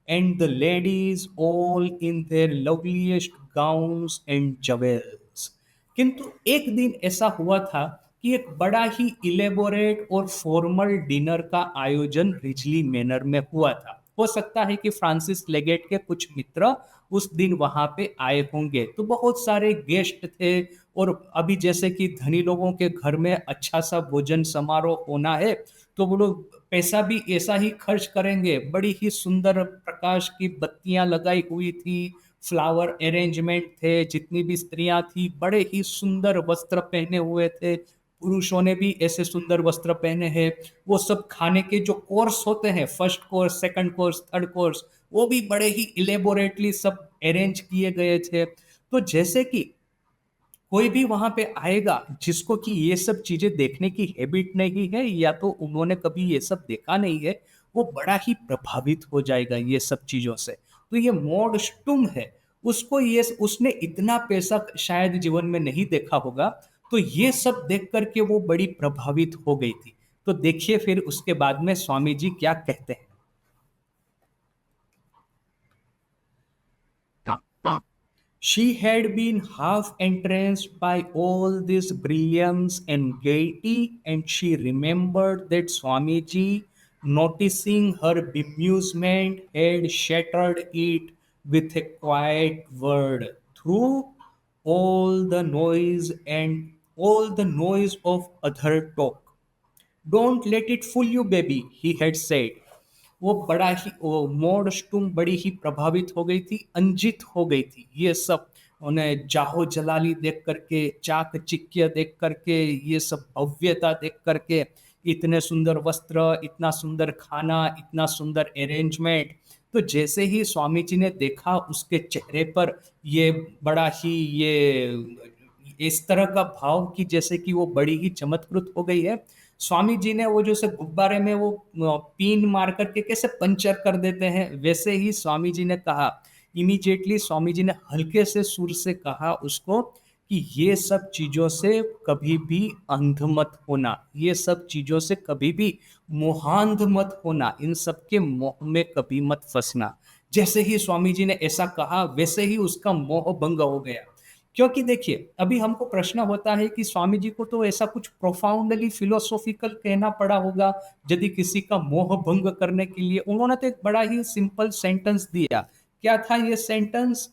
and the ladies all in their loveliest gowns and jewels. किंतु एक दिन ऐसा हुआ था कि एक बड़ा ही इलेबोरेट और फॉर्मल डिनर का आयोजन रिजली मैनर में हुआ था। हो सकता है कि फ्रांसिस लेगेट के कुछ मित्र उस दिन वहां पे आए होंगे, तो बहुत सारे गेस्ट थे। और अभी जैसे कि धनी लोगों के घर में अच्छा सा भोजन समारोह होना है तो वो लोग पैसा भी ऐसा ही खर्च करेंगे। बड़ी ही सुंदर प्रकाश की बत्तियां लगाई हुई थी, फ्लावर अरेंजमेंट थे, जितनी भी स्त्रियां थी बड़े ही सुंदर वस्त्र पहने हुए थे, पुरुषों ने भी ऐसे सुंदर वस्त्र पहने हैं। वो सब खाने के जो कोर्स होते हैं, first course, second course, third course, वो भी बड़े ही इलेबोरेटली सब अरेंज किए गए थे। तो जैसे कि कोई भी वहां पे आएगा जिसको कि ये सब चीजें देखने की हैबिट नहीं है या तो उन्होंने कभी ये सब देखा नहीं है, वो बड़ा ही प्रभावित हो जाएगा ये सब चीजों से। तो ये मॉड स्टुम है, उसको ये उसने इतना पैसा शायद जीवन में नहीं देखा होगा, तो ये सब देख करके वो बड़ी प्रभावित हो गई थी। तो देखिए फिर उसके बाद में स्वामी जी क्या कहते हैं। She had been half entranced by all this brilliance and gaiety, and she remembered that Swamiji, noticing her bemusement, had shattered it with a quiet word. Through all the noise and all the noise of other talk, don't let it full you baby, he had said. वो बड़ा ही वो मोडस्टुम बड़ी ही प्रभावित हो गई थी, अंजित हो गई थी ये सब। उन्हें जाहो जलाली देख करके, चाक चिक्य देख करके, ये सब भव्यता देख करके, इतने सुंदर वस्त्र, इतना सुंदर खाना, इतना सुंदर अरेंजमेंट। तो जैसे ही स्वामी जी ने देखा उसके चेहरे पर ये बड़ा ही ये इस तरह का भाव कि जैसे कि वो बड़ी ही चमत्कृत हो गई है। स्वामी जी ने वो जैसे गुब्बारे में वो पिन मार करके कैसे पंचर कर देते हैं, वैसे ही स्वामी जी ने कहा। इमीडिएटली स्वामी जी ने हल्के से सुर से कहा उसको कि ये सब चीजों से कभी भी अंध मत होना, ये सब चीजों से कभी भी मोहांध मत होना, इन सब के मोह में कभी मत फंसना। जैसे ही स्वामी जी ने ऐसा कहा वैसे ही उसका मोह भंग हो गया। क्योंकि देखिए अभी हमको प्रश्न होता है कि स्वामी जी को तो ऐसा कुछ प्रोफाउंडली फिलोसॉफिकल कहना पड़ा होगा यदि किसी का मोह भंग करने के लिए। उन्होंने तो एक बड़ा ही सिंपल सेंटेंस दिया। क्या था ये sentence?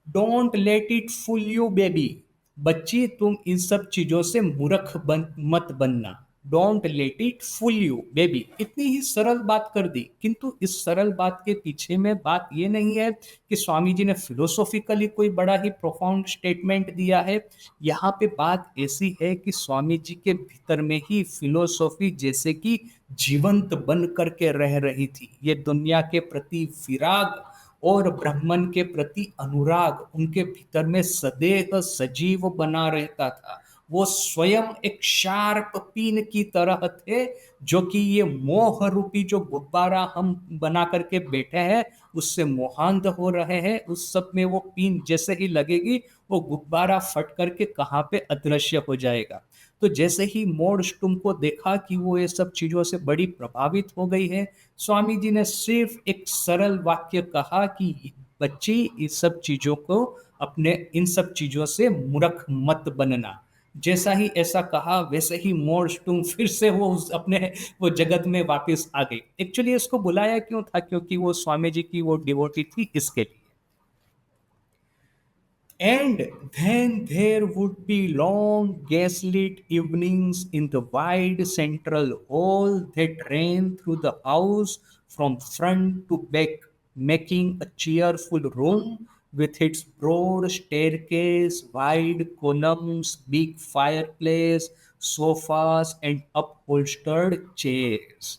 Don't let it full you baby. बच्ची तुम इन सब चीजों से मूर्ख मत बनना। Don't let it full you baby. इतनी ही सरल बात कर दी, किंतु इस सरल बात के पीछे में बात ये नहीं है कि स्वामी जी ने फिलोसॉफिकली कोई बड़ा ही प्रोफाउंड स्टेटमेंट दिया है। यहाँ पे बात ऐसी है कि स्वामी जी के भीतर में ही फिलोसॉफी जैसे कि जीवंत बन करके रह रही थी। ये दुनिया के प्रति विराग और ब्राह्मण के प्रति अनुराग उनके भीतर में सदैव सजीव बना रहता था। वो स्वयं एक शार्प पीन की तरह थे, जो कि ये मोह रूपी जो गुब्बारा हम बना करके बैठे हैं उससे मोहांध हो रहे हैं, उस सब में वो पीन जैसे ही लगेगी वो गुब्बारा फट करके कहाँ पे अदृश्य हो जाएगा। तो जैसे ही मोड़ तुमको देखा कि वो ये सब चीजों से बड़ी प्रभावित हो गई है, स्वामी जी ने सिर्फ एक सरल वाक्य कहा कि बच्ची इस सब चीजों को अपने इन सब चीजों से मूर्ख मत बनना। जैसा ही ऐसा कहा वैसे ही मोर तुम फिर से वो अपने वो जगत में वापस आ गई। एक्चुअली इसको बुलाया क्यों था, क्योंकि वो स्वामी जी की वो डिवोटी थी इसके लिए। And then there would be long gaslit evenings in the wide central hall that ran through the house from front to back, making a cheerful room with its broad staircase, wide columns, big fireplace, sofas, and upholstered chairs।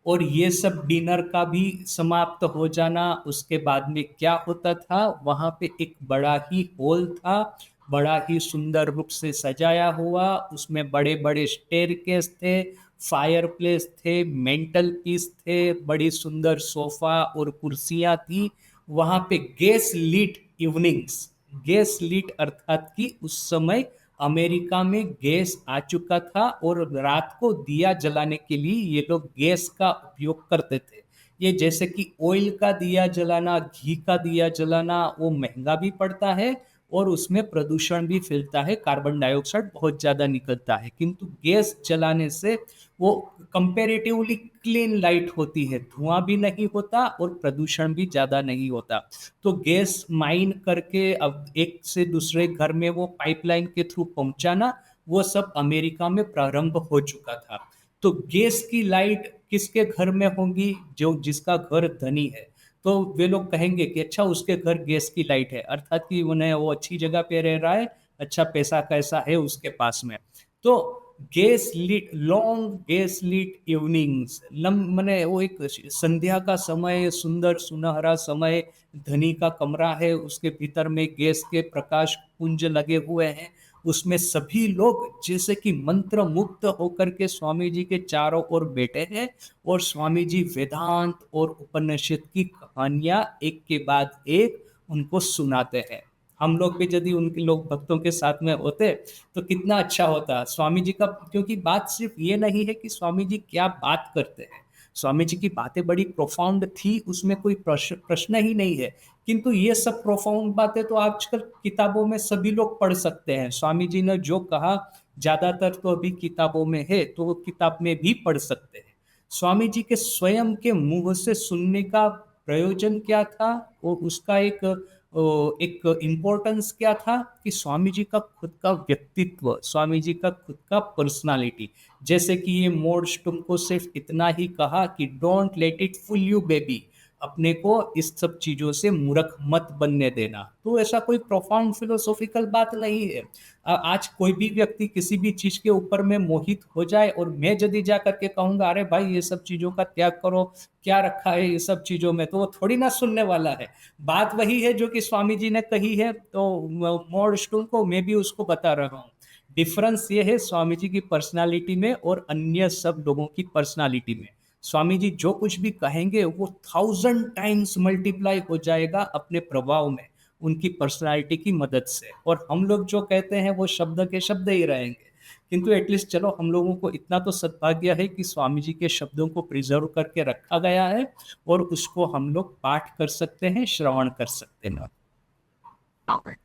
और ये सब डिनर का भी समाप्त हो जाना, उसके बाद में क्या होता था, वहाँ पे एक बड़ा ही हॉल था, बड़ा ही सुंदर रूप से सजाया हुआ, उसमें बड़े बड़े स्टेयरकेस थे, फायरप्लेस थे, मेंटल पीस थे, बड़ी सुंदर सोफा और कुर्सियाँ थी। वहाँ पे गैस लीट इवनिंग्स, गैस लीट अर्थात कि उस समय अमेरिका में गैस आ चुका था और रात को दिया जलाने के लिए ये लोग गैस का उपयोग करते थे। ये जैसे कि ऑयल का दिया जलाना, घी का दिया जलाना, वो महंगा भी पड़ता है और उसमें प्रदूषण भी फैलता है, कार्बन डाइऑक्साइड बहुत ज़्यादा निकलता है। किंतु गैस जलाने से वो कंपेरेटिवली क्लीन लाइट होती है, धुआं भी नहीं होता और प्रदूषण भी ज़्यादा नहीं होता। तो गैस माइन करके अब एक से दूसरे घर में वो पाइपलाइन के थ्रू पहुंचाना, वो सब अमेरिका में प्रारंभ हो चुका था। तो गैस की लाइट किसके घर में होंगी, जो जिसका घर धनी है। तो वे लोग कहेंगे कि अच्छा उसके घर गैस की लाइट है, अर्थात कि उन्हें वो अच्छी जगह पे रह रहा है, अच्छा पैसा कैसा है उसके पास में। तो गैस लीट, लॉन्ग गैस लीट इवनिंग्स, मने वो एक संध्या का समय, सुंदर सुनहरा समय, धनी का कमरा है, उसके भीतर में गैस के प्रकाश पुंज लगे हुए हैं, उसमें सभी लोग जैसे कि मंत्र मुग्ध होकर के स्वामी जी के चारों ओर बैठे हैं और स्वामी जी वेदांत और उपनिषद की कहानियां एक के बाद एक उनको सुनाते हैं। हम लोग भी यदि उनके लोग भक्तों के साथ में होते तो कितना अच्छा होता स्वामी जी का। क्योंकि बात सिर्फ ये नहीं है कि स्वामी जी क्या बात करते हैं, स्वामी जी की बातें बड़ी प्रोफाउंड थी, उसमें कोई प्रश्न ही नहीं है। किंतु ये सब प्रोफाउंड बातें तो आजकल किताबों में सभी लोग पढ़ सकते हैं। स्वामी जी ने जो कहा ज्यादातर तो अभी किताबों में है, तो वो किताब में भी पढ़ सकते हैं। स्वामी जी के स्वयं के मुंह से सुनने का प्रयोजन क्या था और उसका एक इम्पोर्टेंस क्या था कि स्वामी जी का खुद का व्यक्तित्व, स्वामी जी का खुद का पर्सनालिटी। जैसे कि ये मोर्स तुमको सिर्फ इतना ही कहा कि don't let it full you baby, अपने को इस सब चीजों से मूर्ख मत बनने देना। तो ऐसा कोई प्रोफाउंड फिलोसॉफिकल बात नहीं है। आज कोई भी व्यक्ति किसी भी चीज के ऊपर में मोहित हो जाए और मैं यदि जा करके कहूंगा अरे भाई ये सब चीजों का त्याग करो, क्या रखा है ये सब चीजों में, तो वो थोड़ी ना सुनने वाला है। बात वही है जो कि स्वामी जी ने कही है, तो मोर स्टूल को मैं भी उसको बता रहा हूँ। डिफरेंस ये है स्वामी जी की पर्सनालिटी में और अन्य सब लोगों की पर्सनालिटी में। स्वामी जी जो कुछ भी कहेंगे वो 1000 टाइम्स मल्टीप्लाई हो जाएगा अपने प्रभाव में, उनकी पर्सनालिटी की मदद से। और हम लोग जो कहते हैं वो शब्द के शब्द ही रहेंगे। किंतु एटलीस्ट चलो हम लोगों को इतना तो सद्भाग्य है कि स्वामी जी के शब्दों को प्रिजर्व करके रखा गया है और उसको हम लोग पाठ कर सकते हैं, श्रवण कर सकते हैं।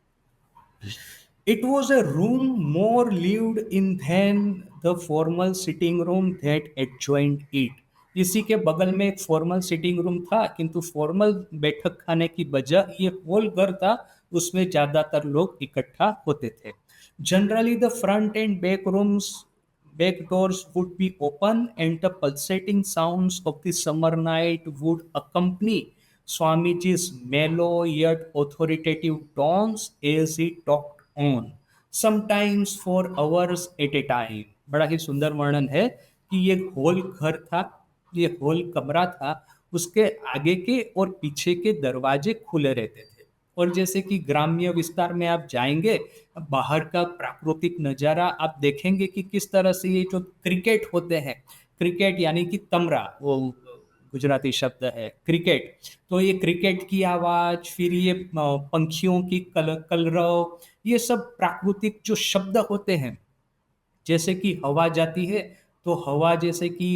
It was a room more lived in than the formal sitting room that adjoined it। इसी के बगल में एक फॉर्मल सिटिंग रूम था, किंतु फॉर्मल बैठक खाने की बजाय ये हॉल घर था, उसमें ज्यादातर लोग इकट्ठा होते थे। Generally the front end back rooms back doors would be open and the pulsating sounds of the summer night would accompany Swamiji's mellow yet authoritative tones as he talked on, sometimes for hours at a time. बड़ा ही सुंदर वर्णन है कि ये हॉल घर था, ये हॉल कमरा था, उसके आगे के और पीछे के दरवाजे खुले रहते थे। और जैसे कि ग्राम्य विस्तार में आप जाएंगे, बाहर का प्राकृतिक नज़ारा आप देखेंगे कि किस तरह से ये जो क्रिकेट होते हैं, क्रिकेट यानी कि तमरा, वो गुजराती शब्द है क्रिकेट, तो ये क्रिकेट की आवाज़, फिर ये पंखियों की कलरव, ये सब प्राकृतिक जो शब्द होते हैं, जैसे कि हवा जाती है, तो हवा जैसे कि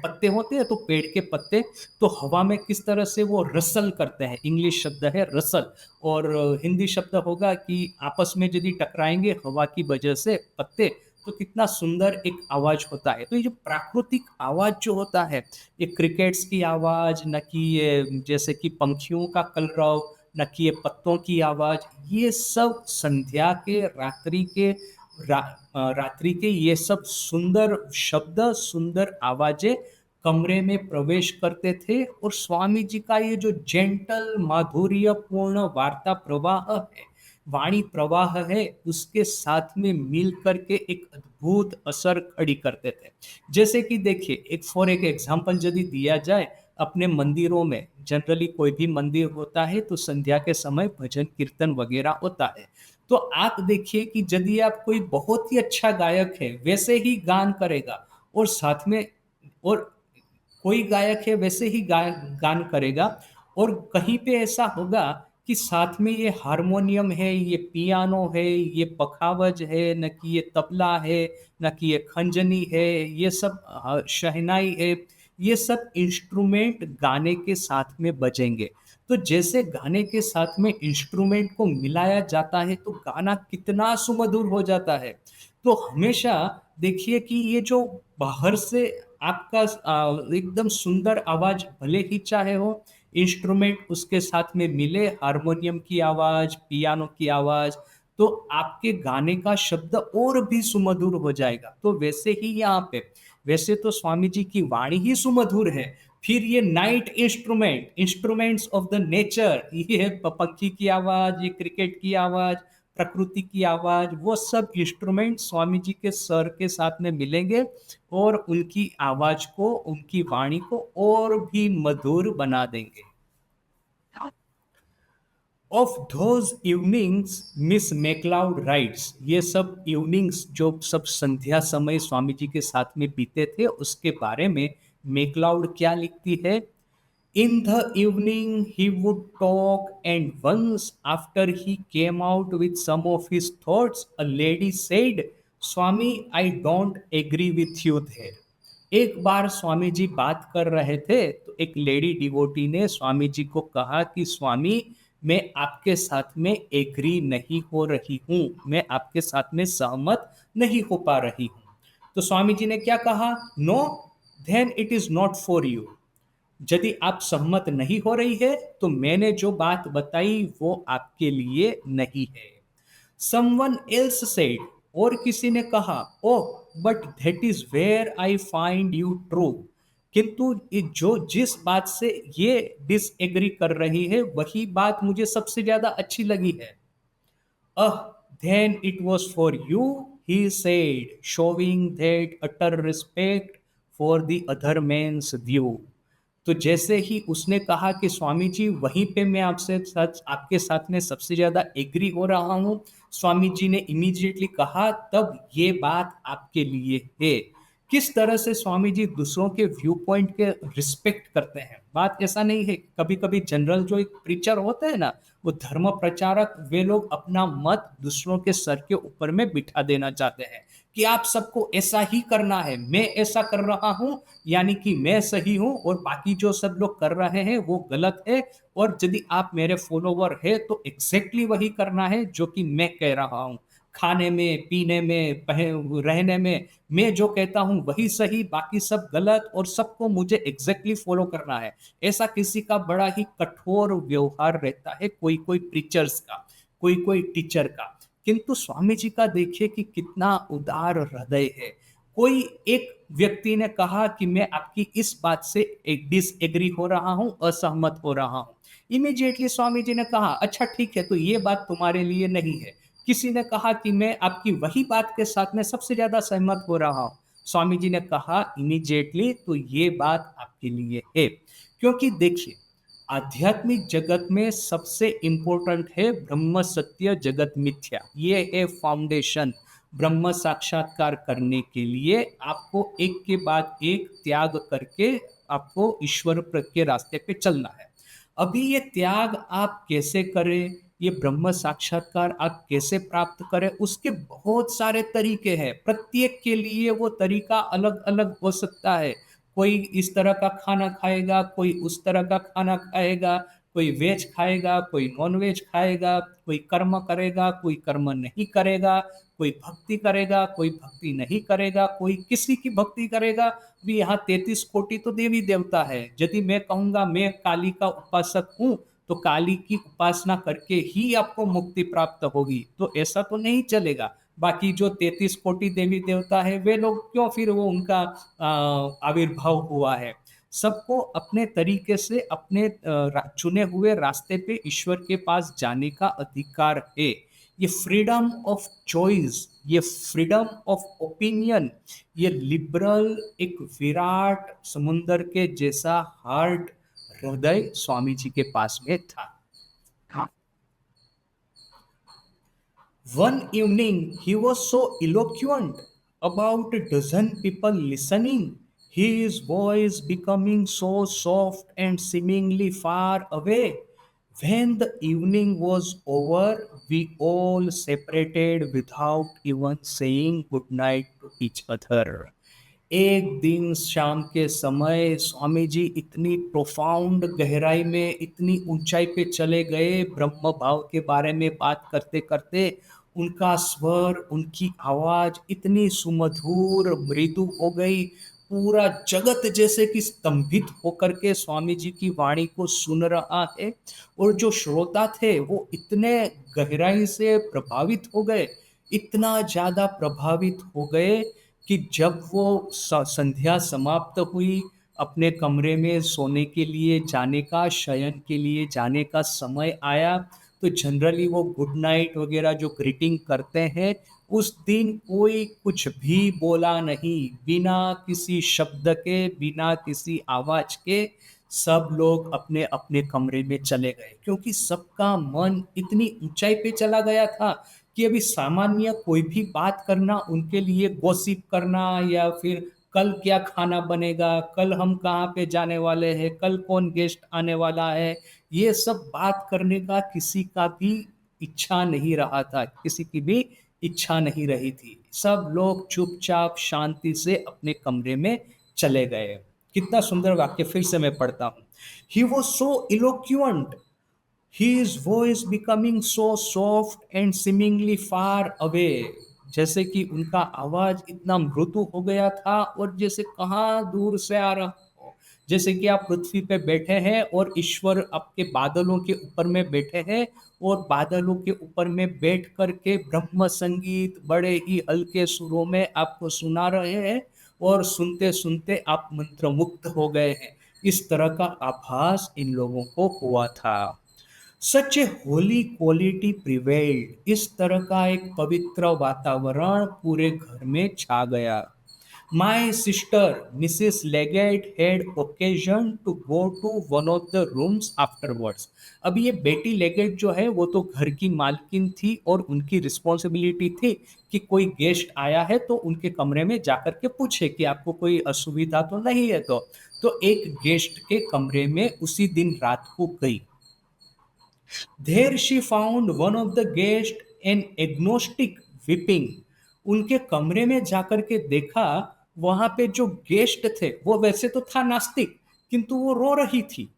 पत्ते होते हैं, तो पेड़ के पत्ते, तो हवा में किस तरह से वो रसल करते हैं, इंग्लिश शब्द है रसल, और हिंदी शब्द होगा कि आपस में यदि टकराएंगे हवा की वजह से पत्ते, तो कितना सुंदर एक आवाज होता है। तो ये जो प्राकृतिक आवाज जो होता है, ये क्रिकेट्स की आवाज, न कि ये जैसे कि पंखियों का कलरव, न कि ये पत्तों की आवाज, ये सब संध्या के, रात्रि के ये सब सुंदर शब्द, सुंदर आवाजें कमरे में प्रवेश करते थे, और स्वामी जी का ये जो जेंटल माधुर्यपूर्ण वार्ता प्रवाह है, वाणी प्रवाह है, उसके साथ में मिल करके एक अद्भुत असर खड़ी करते थे। जैसे कि देखिए, एक फॉर एक एग्जांपल यदि दिया जाए, अपने मंदिरों में जनरली कोई भी मंदिर होता है तो संध्या के समय भजन कीर्तन वगैरह होता है। तो आप देखिए कि यदि आप कोई बहुत ही अच्छा गायक है वैसे ही गान करेगा, और साथ में, और कोई गायक है वैसे ही गान करेगा, और कहीं पे ऐसा होगा कि साथ में ये हारमोनियम है, ये पियानो है, ये पखावज है, न कि ये तबला है, न कि ये खंजनी है, ये सब शहनाई है, ये सब इंस्ट्रूमेंट गाने के साथ में बजेंगे। तो जैसे गाने के साथ में इंस्ट्रूमेंट को मिलाया जाता है तो गाना कितना सुमधुर हो जाता है। तो हमेशा देखिए कि ये जो बाहर से आपका एकदम सुंदर आवाज भले ही चाहे हो, इंस्ट्रूमेंट उसके साथ में मिले, हारमोनियम की आवाज, पियानो की आवाज, तो आपके गाने का शब्द और भी सुमधुर हो जाएगा। तो वैसे ही यहाँ पे, वैसे तो स्वामी जी की वाणी ही सुमधुर है, फिर ये night instruments of the nature, ये है पक्षी की आवाज, ये क्रिकेट की आवाज, प्रकृति की आवाज, वो सब इंस्ट्रूमेंट स्वामी जी के सर के साथ में मिलेंगे और उनकी आवाज को, उनकी वाणी को और भी मधुर बना देंगे। Of those evenings miss McLeod rights, ये सब इवनिंग्स जो सब संध्या समय स्वामी जी के साथ में बीते थे, उसके बारे में मैक्लाउड क्या लिखती है। In the evening, he would talk, and once after he came out with some of his thoughts, a lady said, Swami, I don't agree with you there. एक बार स्वामी जी बात कर रहे थे तो एक लेडी डिवोटी ने स्वामी जी को कहा कि स्वामी, मैं आपके साथ में एग्री नहीं हो रही हूँ, मैं आपके साथ में सहमत नहीं हो पा रही हूँ। तो स्वामी जी ने क्या कहा, no, then it is not for you. यदि आप सहमत नहीं हो रही है तो मैंने जो बात बताई वो आपके लिए नहीं है। समवन एल्स सेड, और किसी ने कहा, oh but that is where I find you true, किंतु जो जिस बात से ये डिसएग्री कर रही है वही बात मुझे सबसे ज्यादा अच्छी लगी है। Then it was for you, he said, showing that utter respect for the other man's view. तो जैसे ही उसने कहा कि स्वामी जी वहीं पे मैं आपसे सच आपके साथ में सबसे ज़्यादा एग्री हो रहा हूँ, स्वामी जी ने इमीडिएटली कहा, तब ये बात आपके लिए है। किस तरह से स्वामी जी दूसरों के व्यू पॉइंट के रिस्पेक्ट करते हैं। बात ऐसा नहीं है, कभी कभी जनरल जो एक प्रीचर होते हैं ना, वो धर्म प्रचारक, वे लोग अपना मत दूसरों के सर के ऊपर में बिठा देना चाहते हैं कि आप सबको ऐसा ही करना है, मैं ऐसा कर रहा हूं यानी कि मैं सही हूं और बाकी जो सब लोग कर रहे हैं वो गलत है, और यदि आप मेरे फॉलोवर है तो एग्जैक्टली वही करना है जो कि मैं कह रहा हूं। खाने में, पीने में, रहने में, मैं जो कहता हूं वही सही, बाकी सब गलत, और सबको मुझे एग्जैक्टली फॉलो करना है। ऐसा किसी का बड़ा ही कठोर व्यवहार रहता है, कोई कोई प्रीचर्स का, कोई कोई टीचर का। किंतु स्वामी जी का देखिए कि कितना उदार हृदय है। कोई एक व्यक्ति ने कहा कि मैं आपकी इस बात से एक डिसएग्री हो रहा हूं, असहमत हो रहा हूं। इमीडिएटली स्वामी जी ने कहा, अच्छा ठीक है, तो ये बात तुम्हारे लिए नहीं है। किसी ने कहा कि मैं आपकी वही बात के साथ में सबसे ज्यादा सहमत हो रहा हूं। स्वामी जी ने कहा इमीडिएटली, तो ये बात आपके लिए है। क्योंकि देखिए, आध्यात्मिक जगत में सबसे इंपॉर्टेंट है ब्रह्म सत्य जगत मिथ्या, ये है फाउंडेशन। ब्रह्म साक्षात्कार करने के लिए आपको एक के बाद एक त्याग करके आपको ईश्वर के रास्ते पे चलना है। अभी ये त्याग आप कैसे करें, ये ब्रह्म साक्षात्कार आप कैसे प्राप्त करें, उसके बहुत सारे तरीके हैं। प्रत्येक के लिए वो तरीका अलग अलग हो सकता है। कोई इस तरह का खाना खाएगा, कोई उस तरह का खाना खाएगा, कोई वेज खाएगा, कोई नॉन वेज खाएगा, कोई कर्म करेगा, कोई कर्म नहीं करेगा, कोई भक्ति करेगा, कोई भक्ति नहीं करेगा, कोई किसी की भक्ति करेगा। भी यहाँ 33 कोटि तो देवी देवता है। यदि मैं कहूँगा मैं काली का उपासक हूँ, तो काली की उपासना करके ही आपको मुक्ति प्राप्त होगी, तो ऐसा तो नहीं चलेगा। बाकी जो 33 कोटि देवी देवता है, वे लोग क्यों फिर वो उनका आविर्भाव हुआ है। सबको अपने तरीके से अपने चुने हुए रास्ते पे ईश्वर के पास जाने का अधिकार है। ये फ्रीडम ऑफ चॉइस, ये फ्रीडम ऑफ ओपिनियन, ये लिबरल एक विराट समुंदर के जैसा हार्ट, हृदय स्वामी जी के पास में था। One evening, he was so eloquent, about a dozen people listening, his voice becoming so soft and seemingly far away. When the evening was over, we all separated without even saying goodnight to each other. एक दिन शाम के समय स्वामी जी इतनी प्रोफाउंड गहराई में, इतनी ऊंचाई पे चले गए, ब्रह्म भाव के बारे में बात करते करते। उनका स्वर, उनकी आवाज इतनी सुमधुर मृदु हो गई, पूरा जगत जैसे कि स्तंभित होकर के स्वामी जी की वाणी को सुन रहा है। और जो श्रोता थे वो इतने गहराई से प्रभावित हो गए, इतना ज्यादा प्रभावित हो गए कि जब वो संध्या समाप्त हुई, अपने कमरे में सोने के लिए जाने का, शयन के लिए जाने का समय आया, तो जनरली वो गुड नाइट वगैरह जो ग्रीटिंग करते हैं, उस दिन कोई कुछ भी बोला नहीं। बिना किसी शब्द के, बिना किसी आवाज के सब लोग अपने अपने कमरे में चले गए, क्योंकि सबका मन इतनी ऊंचाई पे चला गया था कि अभी सामान्य कोई भी बात करना उनके लिए, गॉसिप करना, या फिर कल क्या खाना बनेगा, कल हम कहाँ पे जाने वाले हैं, कल कौन गेस्ट आने वाला है, ये सब बात करने का किसी का भी इच्छा नहीं रहा था, किसी की भी इच्छा नहीं रही थी। सब लोग चुपचाप शांति से अपने कमरे में चले गए। कितना सुंदर वाक्य, फिर से मैं पढ़ता हूँ। He was so eloquent, his voice becoming so soft and seemingly far away, जैसे कि उनका आवाज इतना मृदु हो गया था और जैसे कहाँ दूर से आ रहा हो। जैसे कि आप पृथ्वी पे बैठे हैं और ईश्वर आपके बादलों के ऊपर में बैठे हैं, और बादलों के ऊपर में बैठ करके ब्रह्म संगीत बड़े ही हल्के सुरों में आपको सुना रहे हैं, और सुनते सुनते आप मंत्रमुग्ध हो गए हैं। इस तरह का आभास इन लोगों को हुआ था। सच ए होली क्वालिटी प्रिवेल्ड, इस तरह का एक पवित्र वातावरण पूरे घर में छा गया। My sister Mrs Leggett had occasion to go to one of the rooms afterwards. अब ये बेटी लेगेट जो है वो तो घर की मालकिन थी, और उनकी रिस्पॉन्सिबिलिटी थी कि कोई गेस्ट आया है तो उनके कमरे में जाकर के पूछे कि आपको कोई असुविधा तो नहीं है। तो एक गेस्ट के कमरे में उसी दिन रात को गई। There she found one of the guests an agnostic weeping. उनके कमरे में जाकर के देखा, वहां पे जो गेस्ट थे वो वैसे तो था नास्तिक, किंतु वो रो रही थी।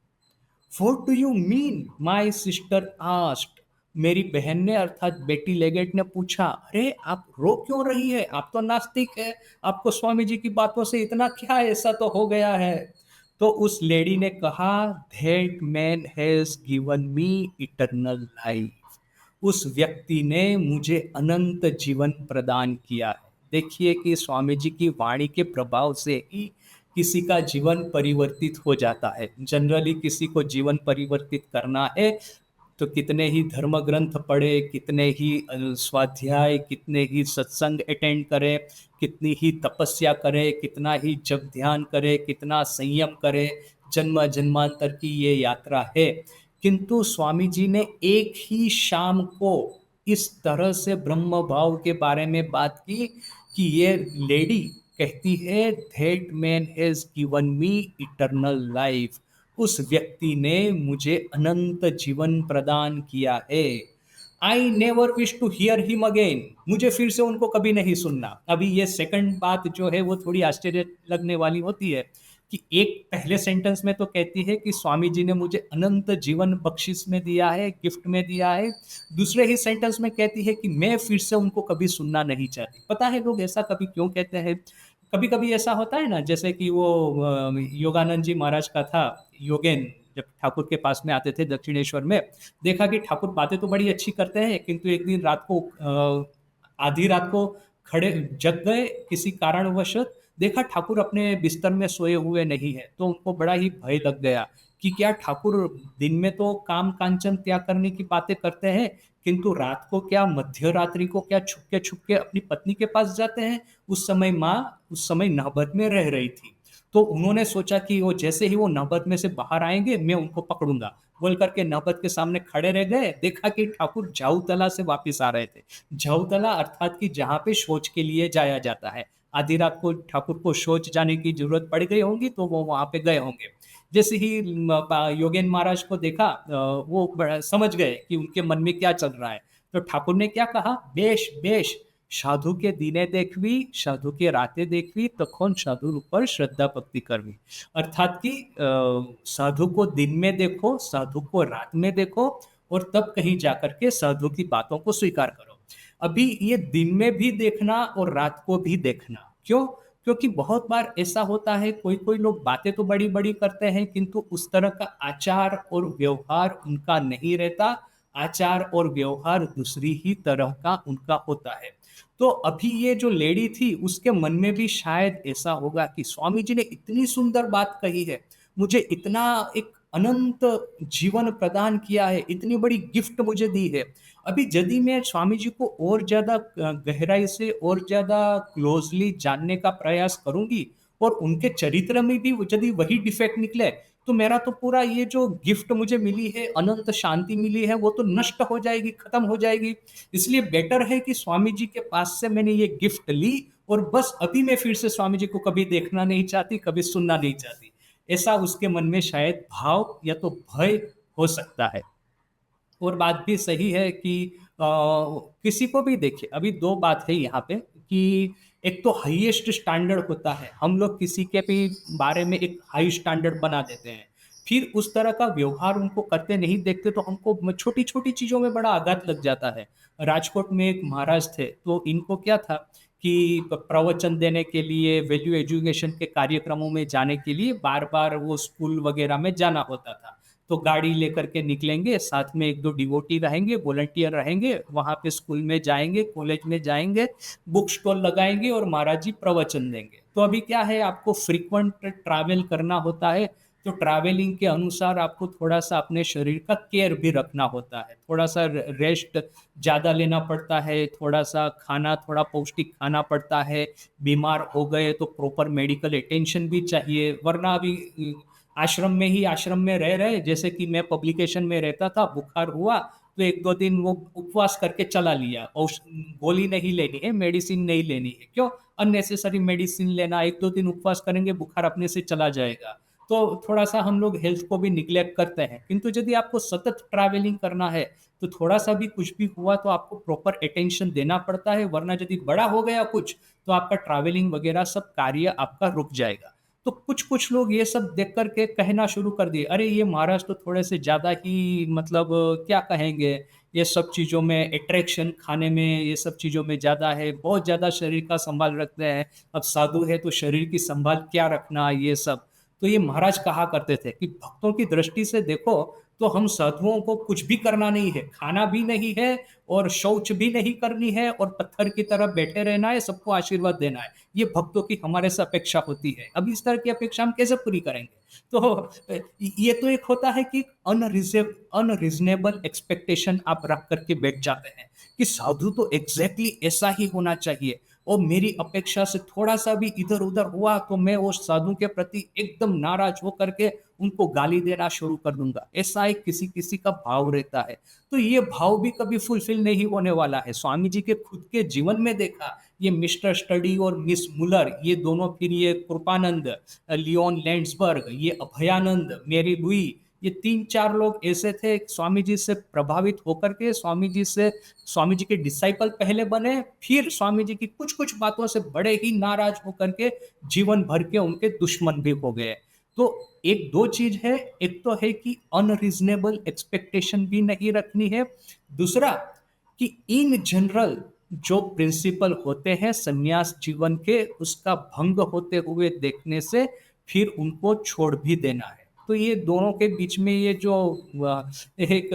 What do you mean? My sister asked. मेरी बहन ने, अर्थात बेटी लेगेट ने पूछा, अरे आप रो क्यों रही है, आप तो नास्तिक है, आपको स्वामी जी की बातों से इतना क्या ऐसा तो हो गया है। तो उस लेडी ने कहा, that man has given me eternal life. उस व्यक्ति ने मुझे अनंत जीवन प्रदान किया है। देखिए कि स्वामी जी की वाणी के प्रभाव से ही किसी का जीवन परिवर्तित हो जाता है। जनरली किसी को जीवन परिवर्तित करना है तो कितने ही धर्म ग्रंथ पढ़े, कितने ही स्वाध्याय, कितने ही सत्संग अटेंड करे, कितनी ही तपस्या करे, कितना ही जप ध्यान करे, कितना संयम करे, जन्म जन्मांतर की ये यात्रा है। किंतु स्वामी जी ने एक ही शाम को इस तरह से ब्रह्म भाव के बारे में बात की कि ये लेडी कहती है, that man has given me eternal life, उस व्यक्ति ने मुझे अनंत जीवन प्रदान किया है। I never wish to hear him again, मुझे फिर से उनको कभी नहीं सुनना। अभी ये सेकंड बात जो है वो थोड़ी आश्चर्य लगने वाली होती है कि एक पहले सेंटेंस में तो कहती है कि स्वामी जी ने मुझे अनंत जीवन बख्शिश में दिया है, गिफ्ट में दिया है। दूसरे ही सेंटेंस में कहती है कि मैं फिर से उनको कभी सुनना नहीं चाहती। पता है लोग ऐसा कभी क्यों कहते हैं? कभी कभी ऐसा होता है ना, जैसे कि वो योगानंद जी महाराज का था, योगेन, जब ठाकुर के पास में आते थे दक्षिणेश्वर में, देखा कि ठाकुर बातें तो बड़ी अच्छी करते हैं, किंतु एक दिन रात को आधी रात को खड़े जग गए किसी कारणवश, देखा ठाकुर अपने बिस्तर में सोए हुए नहीं है, तो उनको बड़ा ही भय लग गया कि क्या ठाकुर दिन में तो काम कांचन त्याग करने की बातें करते हैं, किंतु रात को क्या, मध्य रात्रि को क्या छुपके छुपके अपनी पत्नी के पास जाते हैं? उस समय माँ उस समय नहबत में रह रही थी, तो उन्होंने सोचा कि वो जैसे ही वो नहबत में से बाहर आएंगे मैं उनको पकड़ूंगा, बोल करके नहबत के सामने खड़े रह गए। देखा कि ठाकुर झाऊतला से वापस आ रहे थे। झाऊतला अर्थात कि जहाँ पे शौच के लिए जाया जाता है। आधी रात को ठाकुर को शौच जाने की जरूरत पड़ गई होगी तो वो वहां पे गए होंगे। जैसे ही योगेन महाराज को देखा, वो समझ गए कि उनके मन में क्या चल रहा है। तो ठाकुर ने क्या कहा, बेश बेश, साधु के दिने देखवी, साधु के राते देखवी, तखोन साधु ऊपर श्रद्धा भक्ति करवी। अर्थात कि साधु को दिन में देखो, साधु को रात में देखो, और तब कहीं जाकर के साधु की बातों को स्वीकार करो। अभी ये दिन में भी देखना और रात को भी देखना, क्यों? क्योंकि बहुत बार ऐसा होता है, कोई कोई लोग बातें तो बड़ी बड़ी करते हैं किंतु उस तरह का आचार और व्यवहार उनका नहीं रहता। आचार और व्यवहार दूसरी ही तरह का उनका होता है। तो अभी ये जो लेडी थी उसके मन में भी शायद ऐसा होगा कि स्वामी जी ने इतनी सुंदर बात कही है, मुझे इतना एक अनंत जीवन प्रदान किया है, इतनी बड़ी गिफ्ट मुझे दी है। अभी यदि मैं स्वामी जी को और ज्यादा गहराई से और ज्यादा क्लोजली जानने का प्रयास करूंगी और उनके चरित्र में भी यदि वही डिफेक्ट निकले, तो मेरा तो पूरा ये जो गिफ्ट मुझे मिली है, अनंत शांति मिली है, वो तो नष्ट हो जाएगी, खत्म हो जाएगी। इसलिए बेटर है कि स्वामी जी के पास से मैंने ये गिफ्ट ली और बस अभी मैं फिर से स्वामी जी को कभी देखना नहीं चाहती, कभी सुनना नहीं चाहती। ऐसा उसके मन में शायद भाव या तो भय हो सकता है। और बात भी सही है कि किसी को भी देखिए, अभी दो बात है यहाँ पे कि एक तो हाईएस्ट स्टैंडर्ड होता है, हम लोग किसी के भी बारे में एक हाई स्टैंडर्ड बना देते हैं, फिर उस तरह का व्यवहार उनको करते नहीं देखते तो हमको छोटी छोटी चीज़ों में बड़ा आघात लग जाता है। राजकोट में एक महाराज थे, तो इनको क्या था कि प्रवचन देने के लिए, वैल्यू एजुकेशन के कार्यक्रमों में जाने के लिए बार बार वो स्कूल वगैरह में जाना होता था। तो गाड़ी लेकर के निकलेंगे, साथ में एक दो डिवोटी रहेंगे, वॉलंटियर रहेंगे, वहाँ पे स्कूल में जाएंगे, कॉलेज में जाएंगे, बुक स्टॉल लगाएंगे और महाराज जी प्रवचन देंगे। तो अभी क्या है, आपको फ्रीक्वेंट ट्रैवल करना होता है, तो ट्रैवलिंग के अनुसार आपको थोड़ा सा अपने शरीर का केयर भी रखना होता है, थोड़ा सा रेस्ट ज़्यादा लेना पड़ता है, थोड़ा सा खाना थोड़ा पौष्टिक खाना पड़ता है। बीमार हो गए तो प्रॉपर मेडिकल अटेंशन भी चाहिए, वरना अभी आश्रम में ही आश्रम में रह रहे, जैसे कि मैं पब्लिकेशन में रहता था, बुखार हुआ तो एक दो दिन वो उपवास करके चला लिया, और गोली नहीं लेनी है, मेडिसिन नहीं लेनी है, क्यों अननेसेसरी मेडिसिन लेना, एक दो दिन उपवास करेंगे बुखार अपने से चला जाएगा। तो थोड़ा सा हम लोग हेल्थ को भी निग्लेक्ट करते हैं, किंतु यदि आपको सतत ट्रैवलिंग करना है तो थोड़ा सा भी कुछ भी हुआ तो आपको प्रॉपर अटेंशन देना पड़ता है, वरना यदि बड़ा हो गया कुछ तो आपका ट्रैवलिंग वगैरह सब कार्य आपका रुक जाएगा। तो कुछ कुछ लोग ये सब देख करके कहना शुरू कर दिए, अरे ये महाराज तो थोड़े से ज़्यादा ही मतलब क्या कहेंगे, ये सब चीज़ों में अट्रैक्शन, खाने में ये सब चीज़ों में ज़्यादा है, बहुत ज़्यादा शरीर का संभाल रखते हैं, अब साधु है तो शरीर की संभाल क्या रखना, ये सब। तो ये महाराज कहा करते थे कि भक्तों की दृष्टि से देखो तो हम साधुओं को कुछ भी करना नहीं है, खाना भी नहीं है और शौच भी नहीं करनी है और पत्थर की तरह बैठे रहना है, सबको आशीर्वाद देना है। ये भक्तों की हमारे से अपेक्षा होती है। अब इस तरह की अपेक्षा हम कैसे पूरी करेंगे? तो ये तो एक होता है कि अनरिजनेबल एक्सपेक्टेशन आप रख करके बैठ जाते हैं कि साधु तो एग्जैक्टली ऐसा ही होना चाहिए, और मेरी अपेक्षा से थोड़ा सा भी इधर उधर हुआ तो मैं वो साधु के प्रति एकदम नाराज होकर के उनको गाली देना शुरू कर दूंगा। ऐसा एक किसी किसी का भाव रहता है। तो ये भाव भी कभी फुलफिल नहीं होने वाला है। स्वामी जी के खुद के जीवन में देखा, ये मिस्टर स्टडी और मिस मुलर, ये दोनों, फिर ये कृपानंद, लियोन लैंड्सबर्ग, ये अभयानंद, मेरी लुई, ये तीन चार लोग ऐसे थे स्वामी जी से प्रभावित होकर के स्वामी जी के डिसाइपल पहले बने, फिर स्वामी जी की कुछ कुछ बातों से बड़े ही नाराज होकर के जीवन भर के उनके दुश्मन भी हो गए। तो एक दो चीज है, एक तो है कि अनरीजनेबल एक्सपेक्टेशन भी नहीं रखनी है। दूसरा कि इन जनरल जो प्रिंसिपल होते हैं संन्यास जीवन के, उसका भंग होते हुए देखने से फिर उनको छोड़ भी देना है। तो ये दोनों के बीच में ये जो एक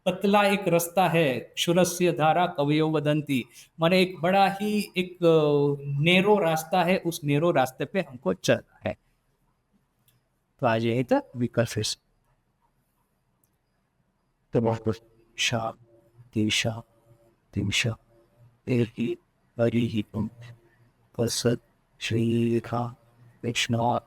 पतला एक रास्ता है, क्षुरस्य धारा कवयो वदंती, माने एक बड़ा ही एक नेरो रास्ता है, उस नेरो रास्ते पे हमको चलना है। तो आज यही तक विकल्प The most person. शाम दिशा दिशा एहि हरिहितम पसत श्री विष्णु